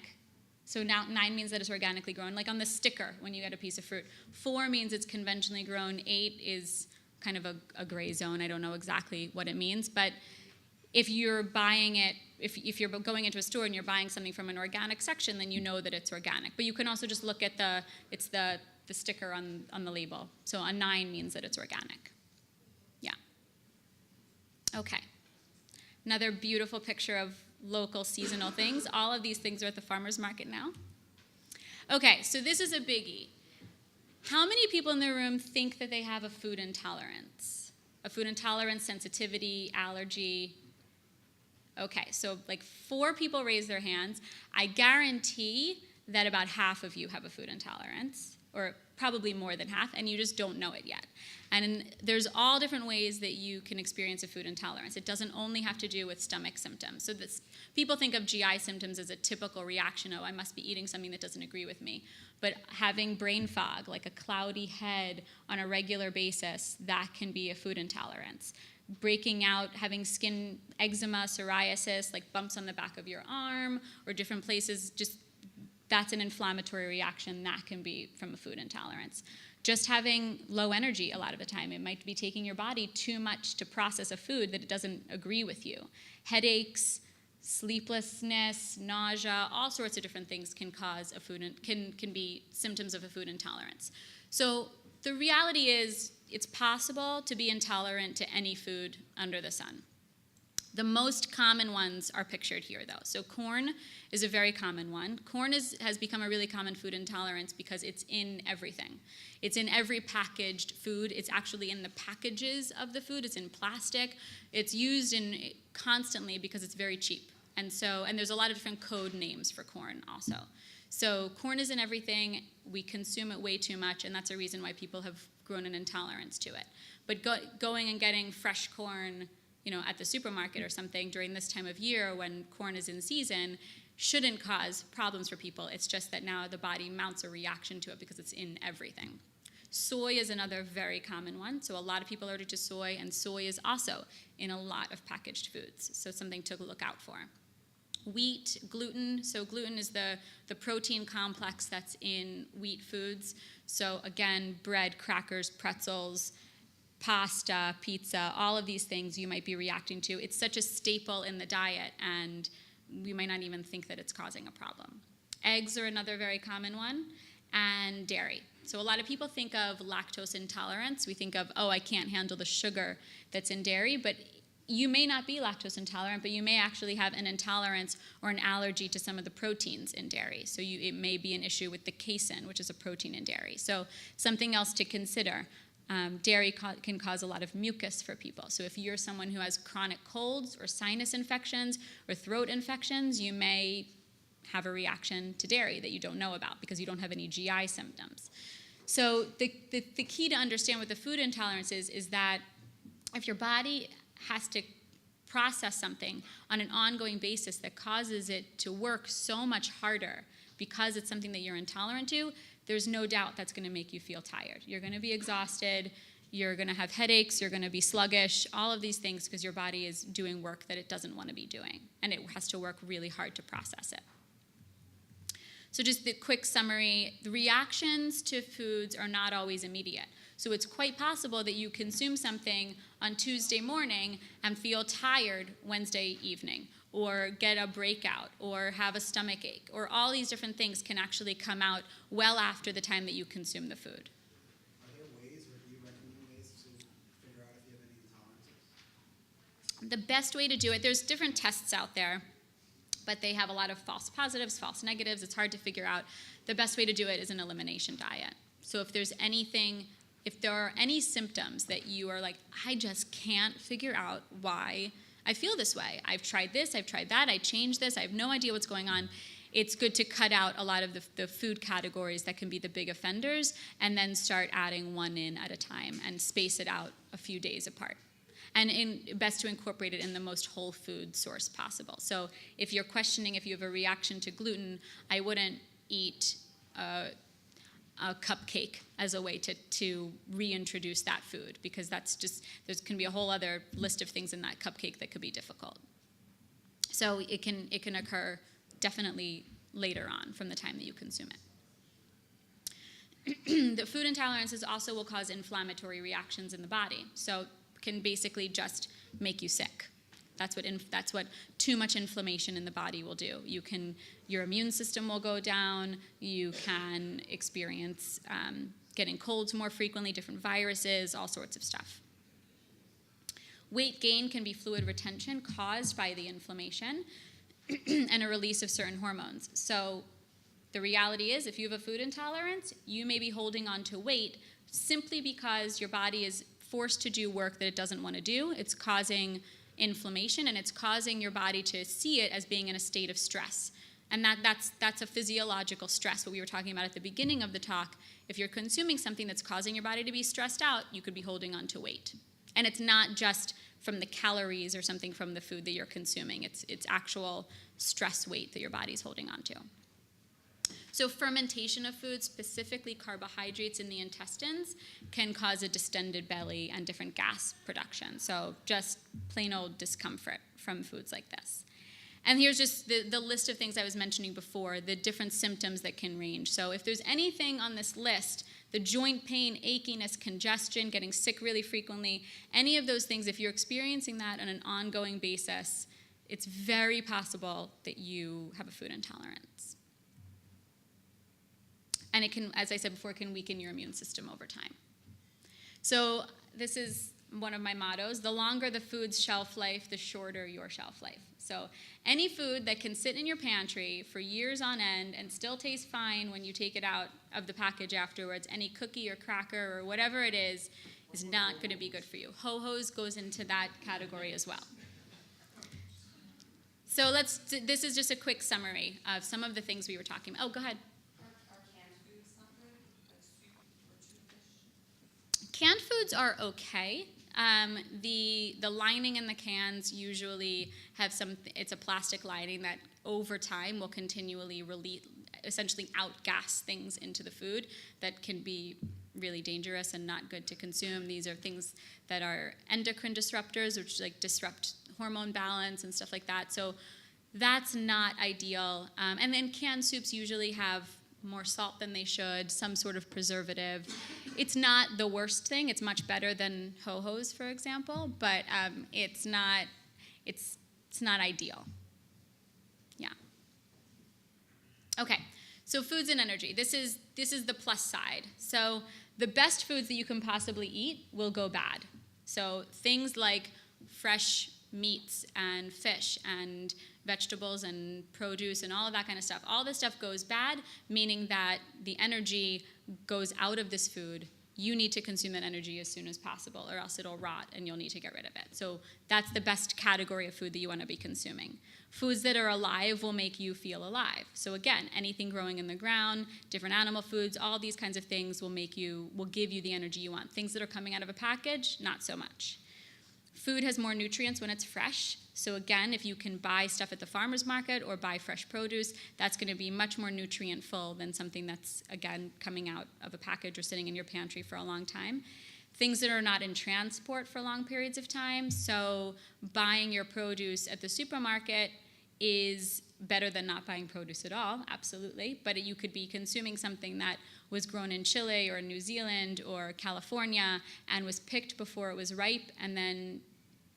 So now 9 means that it's organically grown, like on the sticker when you get a piece of fruit. 4 means it's conventionally grown. 8 is kind of a gray zone. I don't know exactly what it means. But if you're buying it, if you're going into a store and you're buying something from an organic section, then you know that it's organic. But you can also just look at the sticker on the label. So a 9 means that it's organic. Yeah. Okay. Another beautiful picture of local seasonal things. All of these things are at the farmer's market now. Okay, so this is a biggie. How many people in the room think that they have a food intolerance? A food intolerance, sensitivity, allergy? Okay, so like 4 people raise their hands. I guarantee that about half of you have a food intolerance, or probably more than half, and you just don't know it yet. And there's all different ways that you can experience a food intolerance. It doesn't only have to do with stomach symptoms. So people think of GI symptoms as a typical reaction. Oh, I must be eating something that doesn't agree with me. But having brain fog, like a cloudy head on a regular basis, that can be a food intolerance. Breaking out, having skin eczema, psoriasis, like bumps on the back of your arm or different places, just that's an inflammatory reaction that can be from a food intolerance. Just having low energy a lot of the time. It might be taking your body too much to process a food that it doesn't agree with you. Headaches, sleeplessness, nausea, all sorts of different things can cause can be symptoms of a food intolerance. So the reality is it's possible to be intolerant to any food under the sun. The most common ones are pictured here, though. So corn is a very common one. Corn has become a really common food intolerance because it's in everything. It's in every packaged food. It's actually in the packages of the food. It's in plastic. It's used constantly because it's very cheap. And there's a lot of different code names for corn also. So corn is in everything. We consume it way too much, and that's a reason why people have grown an intolerance to it. But going and getting fresh corn, at the supermarket or something during this time of year when corn is in season shouldn't cause problems for people. It's just that now the body mounts a reaction to it because it's in everything. Soy is another very common one. So a lot of people are allergic to soy, and soy is also in a lot of packaged foods. So something to look out for. Wheat, gluten. So gluten is the protein complex that's in wheat foods. So again, bread, crackers, pretzels, pasta, pizza, all of these things you might be reacting to. It's such a staple in the diet, and we might not even think that it's causing a problem. Eggs are another very common one, and dairy. So a lot of people think of lactose intolerance. We think of, I can't handle the sugar that's in dairy, but you may not be lactose intolerant, but you may actually have an intolerance or an allergy to some of the proteins in dairy. So it may be an issue with the casein, which is a protein in dairy. So something else to consider. Dairy can cause a lot of mucus for people. So if you're someone who has chronic colds or sinus infections or throat infections, you may have a reaction to dairy that you don't know about because you don't have any GI symptoms. So the key to understand what the food intolerance is that if your body has to process something on an ongoing basis that causes it to work so much harder because it's something that you're intolerant to, there's no doubt that's going to make you feel tired. You're going to be exhausted, you're going to have headaches, you're going to be sluggish, all of these things because your body is doing work that it doesn't want to be doing, and it has to work really hard to process it. So just the quick summary, the reactions to foods are not always immediate. So it's quite possible that you consume something on Tuesday morning and feel tired Wednesday evening. or get a breakout or have a stomach ache, or all these different things can actually come out well after the time that you consume the food. Are there ways, or do you recommend ways to figure out if you have any intolerances? The best way to do it, there's different tests out there, but they have a lot of false positives, false negatives. It's hard to figure out. The best way to do it is an elimination diet. So if there are any symptoms that you are like, I just can't figure out why I feel this way. I've tried this, I've tried that, I changed this, I have no idea what's going on. It's good to cut out a lot of the food categories that can be the big offenders and then start adding one in at a time and space it out a few days apart. And best to incorporate it in the most whole food source possible. So if you're questioning if you have a reaction to gluten, I wouldn't eat a cupcake as a way to reintroduce that food, because that's just, there's can be a whole other list of things in that cupcake that could be difficult. So it can occur definitely later on from the time that you consume it. The food intolerances also will cause inflammatory reactions in the body. So can basically just make you sick. That's what too much inflammation in the body will do. Your immune system will go down. You can experience getting colds more frequently, different viruses, all sorts of stuff. Weight gain can be fluid retention caused by the inflammation and a release of certain hormones. So the reality is, if you have a food intolerance, you may be holding on to weight simply because your body is forced to do work that it doesn't want to do. It's causing inflammation, and it's causing your body to see it as being in a state of stress. And that's a physiological stress, what we were talking about at the beginning of the talk. If you're consuming something that's causing your body to be stressed out, you could be holding on to weight. And it's not just from the calories or something from the food that you're consuming. It's actual stress weight that your body's holding on to. So fermentation of food, specifically carbohydrates in the intestines, can cause a distended belly and different gas production. So just plain old discomfort from foods like this. And here's just the list of things I was mentioning before, the different symptoms that can range. So if there's anything on this list, the joint pain, achiness, congestion, getting sick really frequently, any of those things, if you're experiencing that on an ongoing basis, it's very possible that you have a food intolerance. And it can, as I said before, can weaken your immune system over time. So this is one of my mottos: the longer the food's shelf life, the shorter your shelf life. So any food that can sit in your pantry for years on end and still taste fine when you take it out of the package afterwards, any cookie or cracker or whatever it is not going to be good for you. Ho-Ho's goes into that category as well. So this is just a quick summary of some of the things we were talking about. Oh, go ahead. Canned foods are okay. The lining in the cans usually have it's a plastic lining that over time will continually essentially outgas things into the food that can be really dangerous and not good to consume. These are things that are endocrine disruptors, which like disrupt hormone balance and stuff like that. So that's not ideal. And then canned soups usually have more salt than they should, some sort of preservative. It's not the worst thing. It's much better than Ho-Ho's, for example, but it's not ideal. Yeah. Okay. So foods and energy. This is the plus side. So the best foods that you can possibly eat will go bad. So things like fresh meats and fish and vegetables and produce and all of that kind of stuff. All this stuff goes bad, meaning that the energy goes out of this food. You need to consume that energy as soon as possible, or else it'll rot and you'll need to get rid of it. So that's the best category of food that you want to be consuming. Foods that are alive will make you feel alive. So again, anything growing in the ground, different animal foods, all these kinds of things will give you the energy you want. Things that are coming out of a package, not so much. Food has more nutrients when it's fresh. So again, if you can buy stuff at the farmer's market or buy fresh produce, that's going to be much more nutrient full than something that's, again, coming out of a package or sitting in your pantry for a long time. Things that are not in transport for long periods of time. So buying your produce at the supermarket is better than not buying produce at all, absolutely. But you could be consuming something that was grown in Chile or New Zealand or California and was picked before it was ripe and then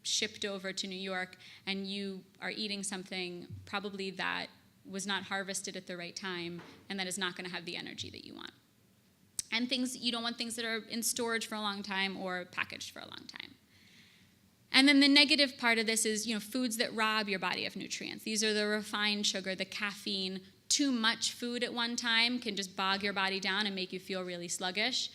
shipped over to New York and you are eating something probably that was not harvested at the right time and that is not going to have the energy that you want. And you don't want things that are in storage for a long time or packaged for a long time. And then the negative part of this is, foods that rob your body of nutrients. These are the refined sugar, the caffeine. Too much food at one time can just bog your body down and make you feel really sluggish.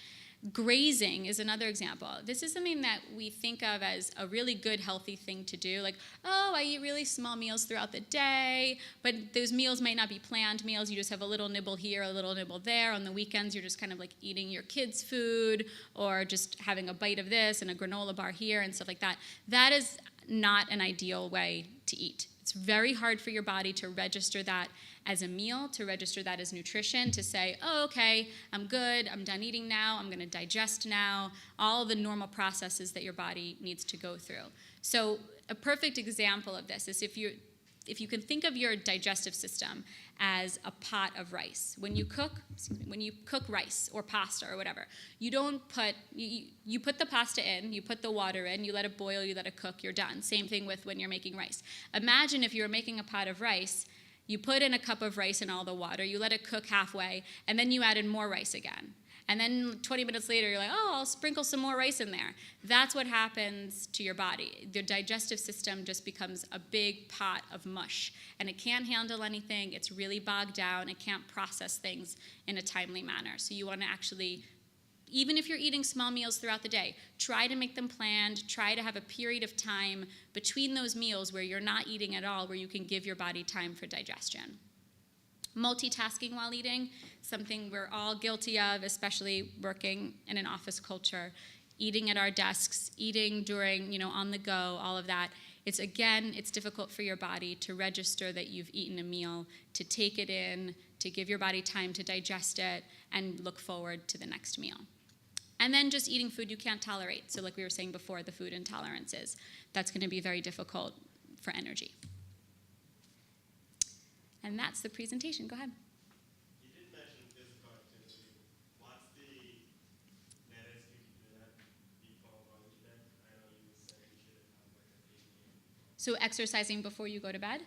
Grazing is another example. This is something that we think of as a really good, healthy thing to do. Like, oh, I eat really small meals throughout the day, but those meals might not be planned meals. You just have a little nibble here, a little nibble there. On the weekends, you're just kind of like eating your kids' food or just having a bite of this and a granola bar here and stuff like that. That is not an ideal way to eat. It's very hard for your body to register that as a meal, to register that as nutrition, to say, oh, okay, I'm good, I'm done eating now, I'm going to digest now, all the normal processes that your body needs to go through. So a perfect example of this is if you can think of your digestive system as a pot of rice. When you cook rice or pasta or whatever, you don't put, you put the pasta in, you put the water in, you let it boil, you let it cook, you're done. Same thing with when you're making rice. Imagine if you were making a pot of rice, you put in a cup of rice and all the water, you let it cook halfway, and then you added more rice again. And then 20 minutes later, you're like, oh, I'll sprinkle some more rice in there. That's what happens to your body. The digestive system just becomes a big pot of mush, and it can't handle anything. It's really bogged down. It can't process things in a timely manner. So you want to actually, even if you're eating small meals throughout the day, try to make them planned. Try to have a period of time between those meals where you're not eating at all, where you can give your body time for digestion. Multitasking while eating, something we're all guilty of, especially working in an office culture, eating at our desks, eating during, on the go, all of that. It's difficult for your body to register that you've eaten a meal, to take it in, to give your body time to digest it, and look forward to the next meal. And then just eating food you can't tolerate. So like we were saying before, the food intolerances. That's going to be very difficult for energy. And that's the presentation. Go ahead. You did mention physical activity. What's the nettest you can do that before going to bed? I know you said you should have like a 8 a.m. So exercising before you go to bed?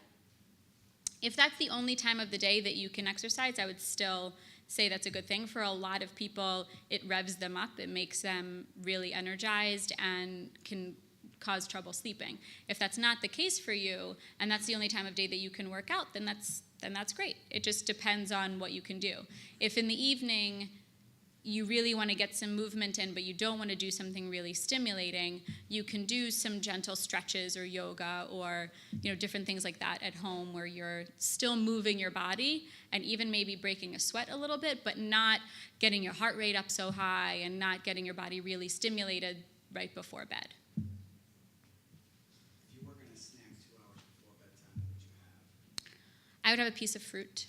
If that's the only time of the day that you can exercise, I would still say that's a good thing. For a lot of people, it revs them up. It makes them really energized and can cause trouble sleeping. If that's not the case for you, and that's the only time of day that you can work out, then that's great. It just depends on what you can do. If in the evening you really want to get some movement in, but you don't want to do something really stimulating, you can do some gentle stretches or yoga or different things like that at home where you're still moving your body and even maybe breaking a sweat a little bit, but not getting your heart rate up so high and not getting your body really stimulated right before bed. I would have a piece of fruit.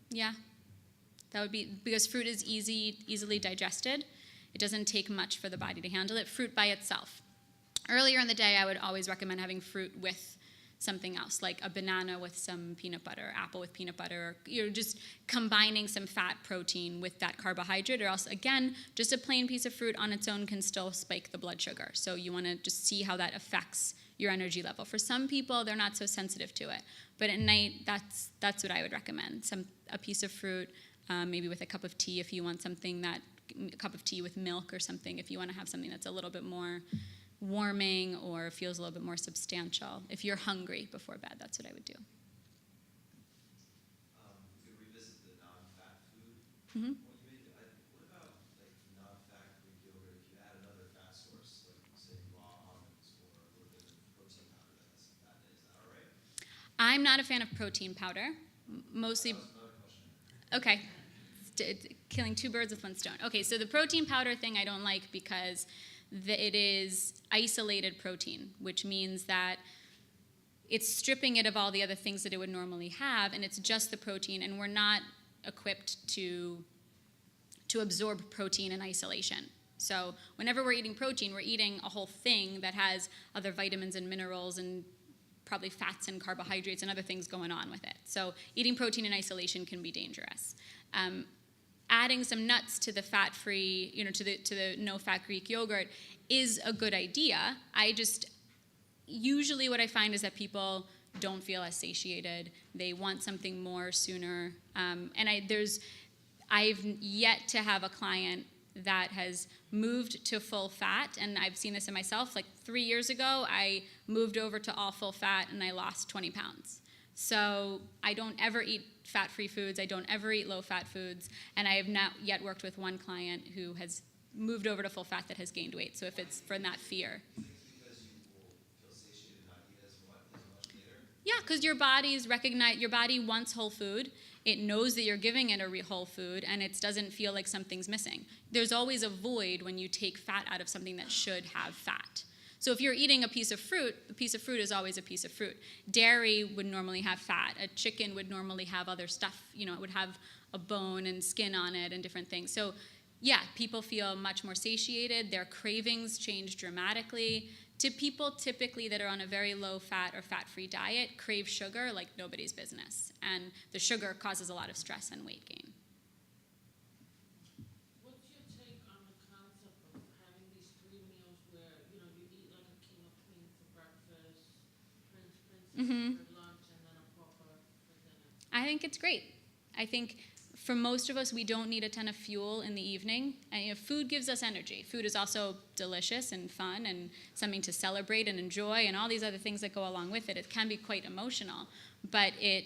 Yeah. That would be, because fruit is easily digested. It doesn't take much for the body to handle it. Fruit by itself. Earlier in the day, I would always recommend having fruit with something else, like a banana with some peanut butter, apple with peanut butter, or just combining some fat protein with that carbohydrate, or else, again, just a plain piece of fruit on its own can still spike the blood sugar. So you want to just see how that affects your energy level. For some people, they're not so sensitive to it. But at night, that's what I would recommend. A piece of fruit, maybe with a cup of tea if you want something a cup of tea with milk or something, if you want to have something that's a little bit more warming or feels a little bit more substantial. If you're hungry before bed, that's what I would do. You could revisit the non-fat food. Mm-hmm. What about like non-fat Greek yogurt if you add another fat source, like say raw almonds or a little bit of protein powder that has some fat in it? Is that all right? I'm not a fan of protein powder. Mostly. That was another question. Okay. Killing two birds with one stone. Okay, so the protein powder thing I don't like because it is isolated protein, which means that it's stripping it of all the other things that it would normally have, and it's just the protein, and we're not equipped to absorb protein in isolation. So whenever we're eating protein, we're eating a whole thing that has other vitamins and minerals and probably fats and carbohydrates and other things going on with it. So eating protein in isolation can be dangerous. Adding some nuts to the fat-free, to the no-fat Greek yogurt is a good idea. usually what I find is that people don't feel as satiated. They want something more sooner. I've yet to have a client that has moved to full fat, and I've seen this in myself. Like 3 years ago, I moved over to all full fat and I lost 20 pounds. So I don't ever eat fat-free foods. I don't ever eat low-fat foods. And I have not yet worked with one client who has moved over to full fat that has gained weight. So if it's from that fear. Because you will feel satiated and not eat as much later? Yeah, because your body wants whole food. It knows that you're giving it a whole food, and it doesn't feel like something's missing. There's always a void when you take fat out of something that should have fat. So if you're eating a piece of fruit is always a piece of fruit. Dairy would normally have fat. A chicken would normally have other stuff. It would have a bone and skin on it and different things. So yeah, people feel much more satiated. Their cravings change dramatically. To people typically that are on a very low-fat or fat-free diet, crave sugar like nobody's business. And the sugar causes a lot of stress and weight gain. What's your take on the concept of having these 3 meals where, you eat like a king or queen for breakfast, princess for lunch, and then a pauper for dinner? I think it's great. I think for most of us, we don't need a ton of fuel in the evening. And food gives us energy. Food is also delicious and fun and something to celebrate and enjoy and all these other things that go along with it. It can be quite emotional, but it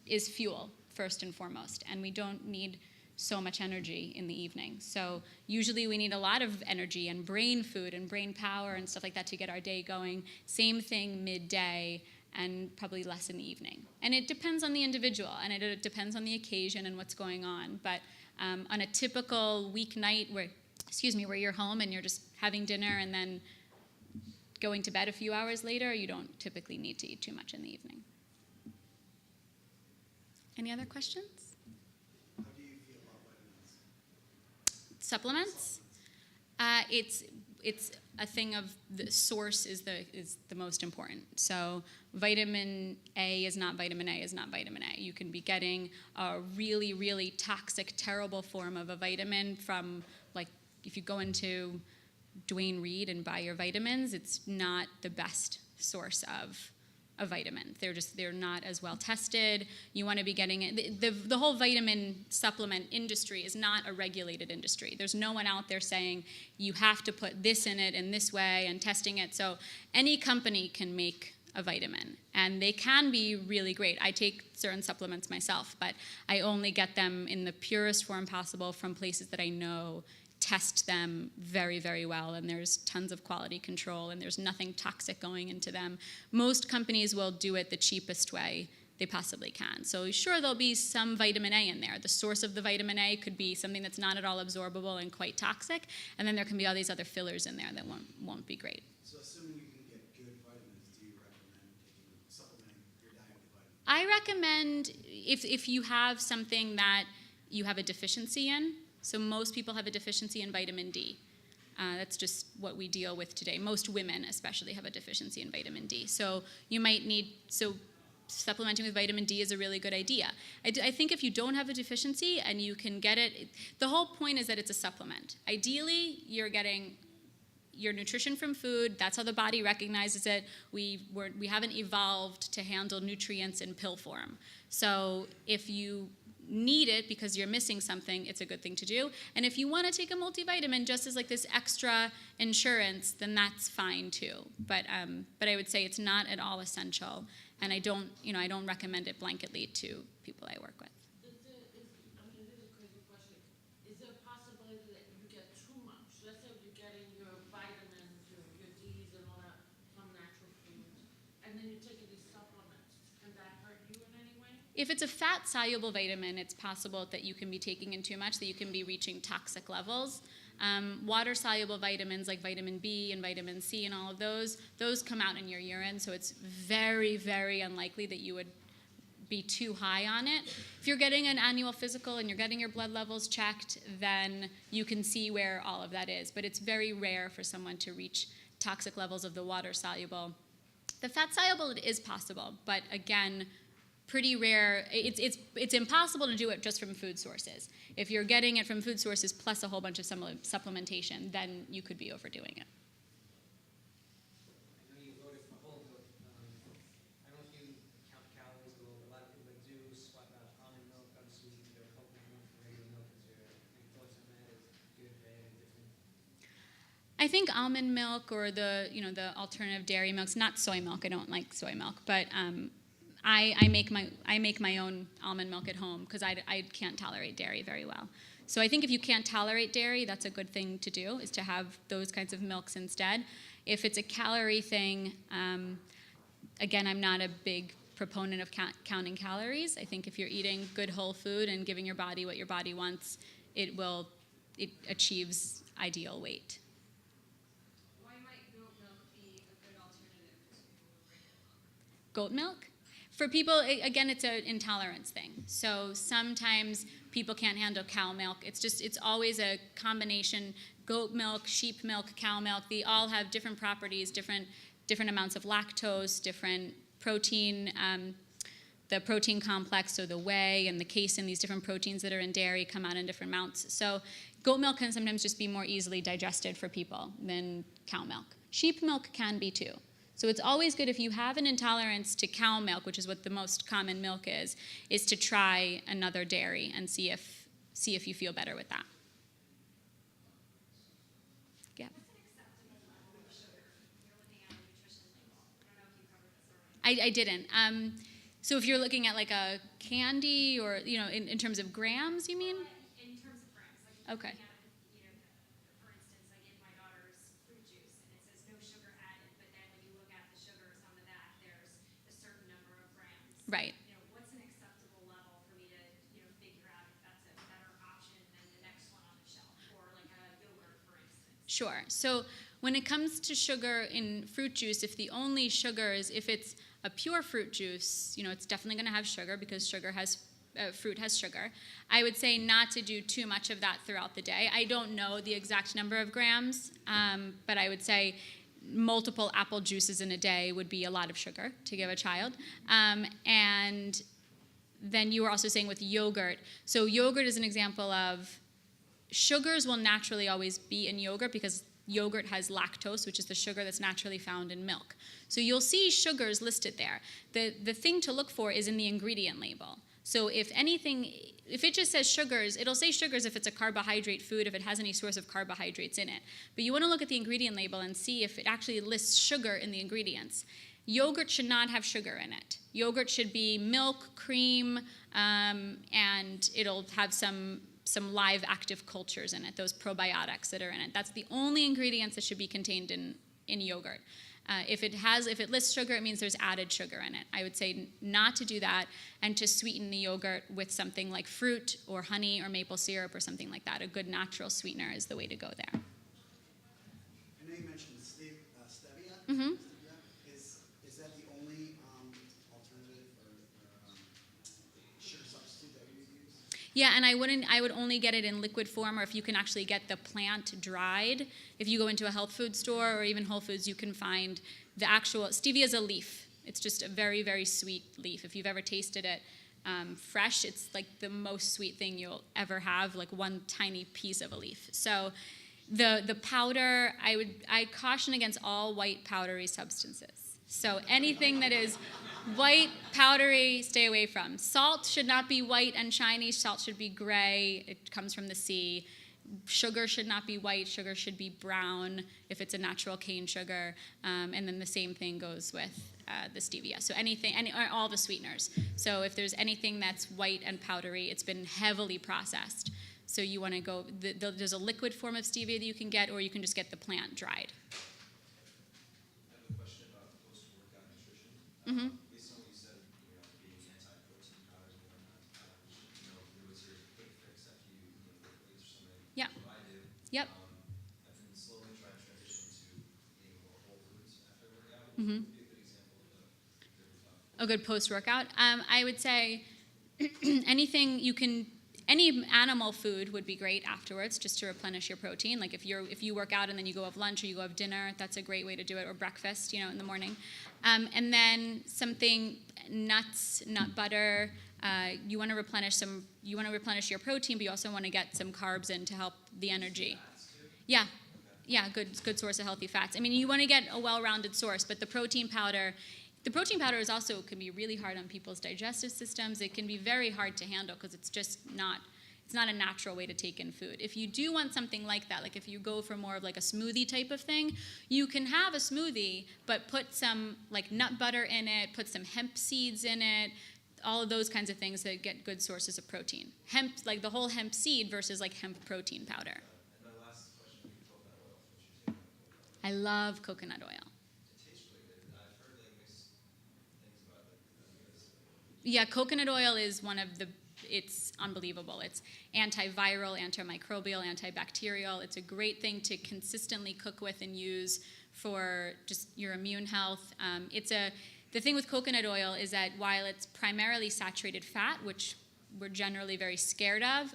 is fuel first and foremost. And we don't need so much energy in the evening. So usually we need a lot of energy and brain food and brain power and stuff like that to get our day going. Same thing midday, and probably less in the evening. And it depends on the individual, and it depends on the occasion and what's going on. But on a typical weeknight where you're home and you're just having dinner and then going to bed a few hours later, you don't typically need to eat too much in the evening. Any other questions? How do you feel about vitamins? Supplements? It's a thing of the source is the most important. So vitamin A is not vitamin A is not vitamin A. You can be getting a really, really toxic, terrible form of a vitamin from, like, if you go into Duane Reade and buy your vitamins, it's not the best source of a vitamin. They're not as well tested. You want to be getting it. The whole vitamin supplement industry is not a regulated industry. There's no one out there saying you have to put this in it in this way and testing it. So any company can make a vitamin, and they can be really great. I take certain supplements myself, but I only get them in the purest form possible from places that I know test them very, very well, and there's tons of quality control, and there's nothing toxic going into them. Most companies will do it the cheapest way they possibly can. So sure, there'll be some vitamin A in there. The source of the vitamin A could be something that's not at all absorbable and quite toxic, and then there can be all these other fillers in there that won't be great. So assuming you can get good vitamins, do you recommend supplementing your diet with vitamins? I recommend if you have something that you have a deficiency in. So most people have a deficiency in vitamin D. That's just what we deal with today. Most women especially have a deficiency in vitamin D. So you might need, supplementing with vitamin D is a really good idea. I think if you don't have a deficiency and you can get it, the whole point is that it's a supplement. Ideally, you're getting your nutrition from food. That's how the body recognizes it. We haven't evolved to handle nutrients in pill form. So if you need it because you're missing something, it's a good thing to do. And if you want to take a multivitamin just as like this extra insurance, then that's fine too. But I would say it's not at all essential, and I don't recommend it blanketly to people I work with. It is a crazy question. Is there a possibility that you get too much? Let's say you're getting your vitamins, your D's and all that from natural foods, and then you're taking these supplements. Can that hurt you in any way? If it's a fat-soluble vitamin, it's possible that you can be taking in too much, that you can be reaching toxic levels. Water-soluble vitamins like vitamin B and vitamin C and all of those come out in your urine, so it's very, very unlikely that you would be too high on it. If you're getting an annual physical and you're getting your blood levels checked, then you can see where all of that is. But it's very rare for someone to reach toxic levels of the water-soluble. The fat-soluble, it is possible, but again, pretty rare. It's impossible to do it just from food sources. If you're getting it from food sources plus a whole bunch of supplementation, then you could be overdoing it. I know you voted for whole I think almond milk or the alternative dairy milks, not soy milk. I don't like soy milk, but I make my own almond milk at home because I can't tolerate dairy very well. So I think if you can't tolerate dairy, that's a good thing to do, is to have those kinds of milks instead. If it's a calorie thing, again, I'm not a big proponent of counting calories. I think if you're eating good whole food and giving your body what your body wants, it achieves ideal weight. Why might goat milk be a good alternative to regular milk? Goat milk? For people, again, it's an intolerance thing. So sometimes people can't handle cow milk. It's always a combination. Goat milk, sheep milk, cow milk, they all have different properties, different amounts of lactose, different protein, the protein complex, so the whey and the casein, these different proteins that are in dairy come out in different amounts. So goat milk can sometimes just be more easily digested for people than cow milk. Sheep milk can be too. So it's always good if you have an intolerance to cow milk, which is what the most common milk is to try another dairy and see if you feel better with that. Yeah. What's an acceptable level of sugar if you're looking at a nutrition label? I don't know if you covered this already. I didn't. So if you're looking at like a candy or, in terms of grams, you mean? In terms of grams, like Okay. looking at, for instance, I give my daughter's fruit juice and it says no sugar added, but then when you look at the sugars on the back, there's a certain number of grams. Right. What's an acceptable level for me to, figure out if that's a better option than the next one on the shelf, or like a yogurt, for instance? Sure. So when it comes to sugar in fruit juice, if the only sugar is, if it's a pure fruit juice, it's definitely going to have sugar because fruit has sugar. I would say not to do too much of that throughout the day. I don't know the exact number of grams, but I would say multiple apple juices in a day would be a lot of sugar to give a child. And then you were also saying with yogurt. So yogurt is an example of sugars will naturally always be in yogurt because yogurt has lactose, which is the sugar that's naturally found in milk. So you'll see sugars listed there. The thing to look for is in the ingredient label. So if it just says sugars, it'll say sugars if it's a carbohydrate food, if it has any source of carbohydrates in it. But you want to look at the ingredient label and see if it actually lists sugar in the ingredients. Yogurt should not have sugar in it. Yogurt should be milk, cream, and it'll have some live active cultures in it, those probiotics that are in it. That's the only ingredients that should be contained in yogurt. If it lists sugar, it means there's added sugar in it. I would say not to do that and to sweeten the yogurt with something like fruit or honey or maple syrup or something like that. A good natural sweetener is the way to go there. I know you mentioned stevia. Mm-hmm. Stevia. Is that the only alternative or sugar substitute that you use? Yeah, and I would only get it in liquid form, or if you can actually get the plant dried. If you go into a health food store or even Whole Foods, you can find the actual, stevia is a leaf. It's just a very, very sweet leaf. If you've ever tasted it fresh, it's like the most sweet thing you'll ever have, like one tiny piece of a leaf. So the powder, I caution against all white powdery substances. So anything that is white, powdery, stay away from. Salt should not be white and shiny. Salt should be gray. It comes from the sea. Sugar should not be white. Sugar should be brown if it's a natural cane sugar. And then the same thing goes with the stevia. So all the sweeteners. So if there's anything that's white and powdery, it's been heavily processed. So you want to go, there's a liquid form of stevia that you can get, or you can just get the plant dried. I have a question about post-workout nutrition. Mm-hmm. Based on what you said, being anti-protein powders and whatnot, there was your quick fix after you lift weights or something. Yeah. That's what I do. Yep. I've been slowly trying to transition to eating more whole foods after a workout. Mm-hmm. What would be a good example of a A good post-workout. I would say any animal food would be great afterwards, just to replenish your protein. Like if you work out and then you go have lunch or you go have dinner, that's a great way to do it, or breakfast, in the morning. And then something nuts, nut butter. You want to replenish your protein, but you also want to get some carbs in to help the energy. Yeah. Yeah, good source of healthy fats. I mean, you want to get a well-rounded source, but the protein powder is also can be really hard on people's digestive systems. It can be very hard to handle because it's just not It's not a natural way to take in food. If you do want something like that, like if you go for more of like a smoothie type of thing, you can have a smoothie, but put some like nut butter in it, put some hemp seeds in it, all of those kinds of things that get good sources of protein. Hemp, like the whole hemp seed versus like hemp protein powder. And my last question would be coconut oil. What's your take on coconut oil? I love coconut oil. It tastes really good. I've heard like mixed things about it. Yeah, coconut oil is one of the, it's unbelievable. It's antiviral, antimicrobial, antibacterial. It's a great thing to consistently cook with and use for just your immune health. The thing with coconut oil is that while it's primarily saturated fat, which we're generally very scared of,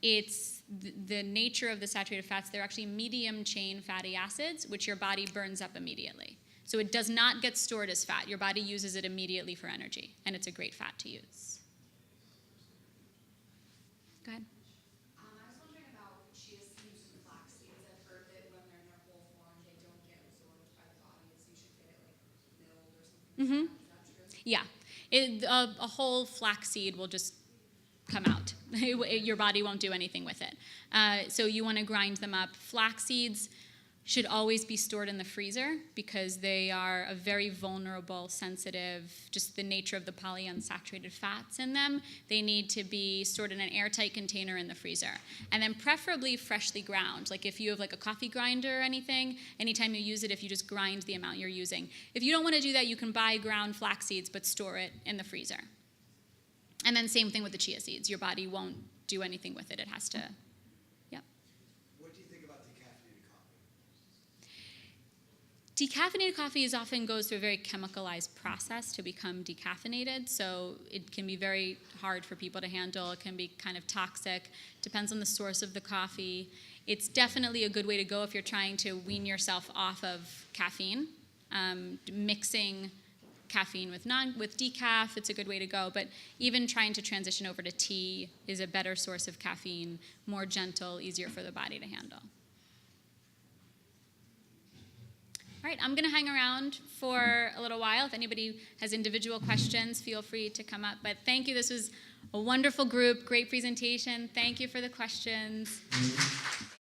it's the nature of the saturated fats, they're actually medium chain fatty acids, which your body burns up immediately. So it does not get stored as fat. Your body uses it immediately for energy, and it's a great fat to use. Go ahead. I was wondering about chia seeds and flax seeds. I've heard that when they're in their whole form, they don't get absorbed by the body, so you should get it like milled or something. Mm-hmm. Is that true? Yeah. A whole flax seed will just come out. Your body won't do anything with it. So you want to grind them up. Flax seeds should always be stored in the freezer because they are a very vulnerable, sensitive, just the nature of the polyunsaturated fats in them. They need to be stored in an airtight container in the freezer. And then preferably freshly ground. Like if you have like a coffee grinder or anything, anytime you use it, if you just grind the amount you're using. If you don't want to do that, you can buy ground flax seeds, but store it in the freezer. And then same thing with the chia seeds. Your body won't do anything with it. It has to, yep. What do you think about decaffeinated coffee? Decaffeinated coffee often goes through a very chemicalized process to become decaffeinated, so it can be very hard for people to handle. It can be kind of toxic. Depends on the source of the coffee. It's definitely a good way to go if you're trying to wean yourself off of caffeine. Mixing caffeine with decaf, it's a good way to go. But even trying to transition over to tea is a better source of caffeine, more gentle, easier for the body to handle. All right, I'm going to hang around for a little while. If anybody has individual questions, feel free to come up. But thank you. This was a wonderful group, great presentation. Thank you for the questions.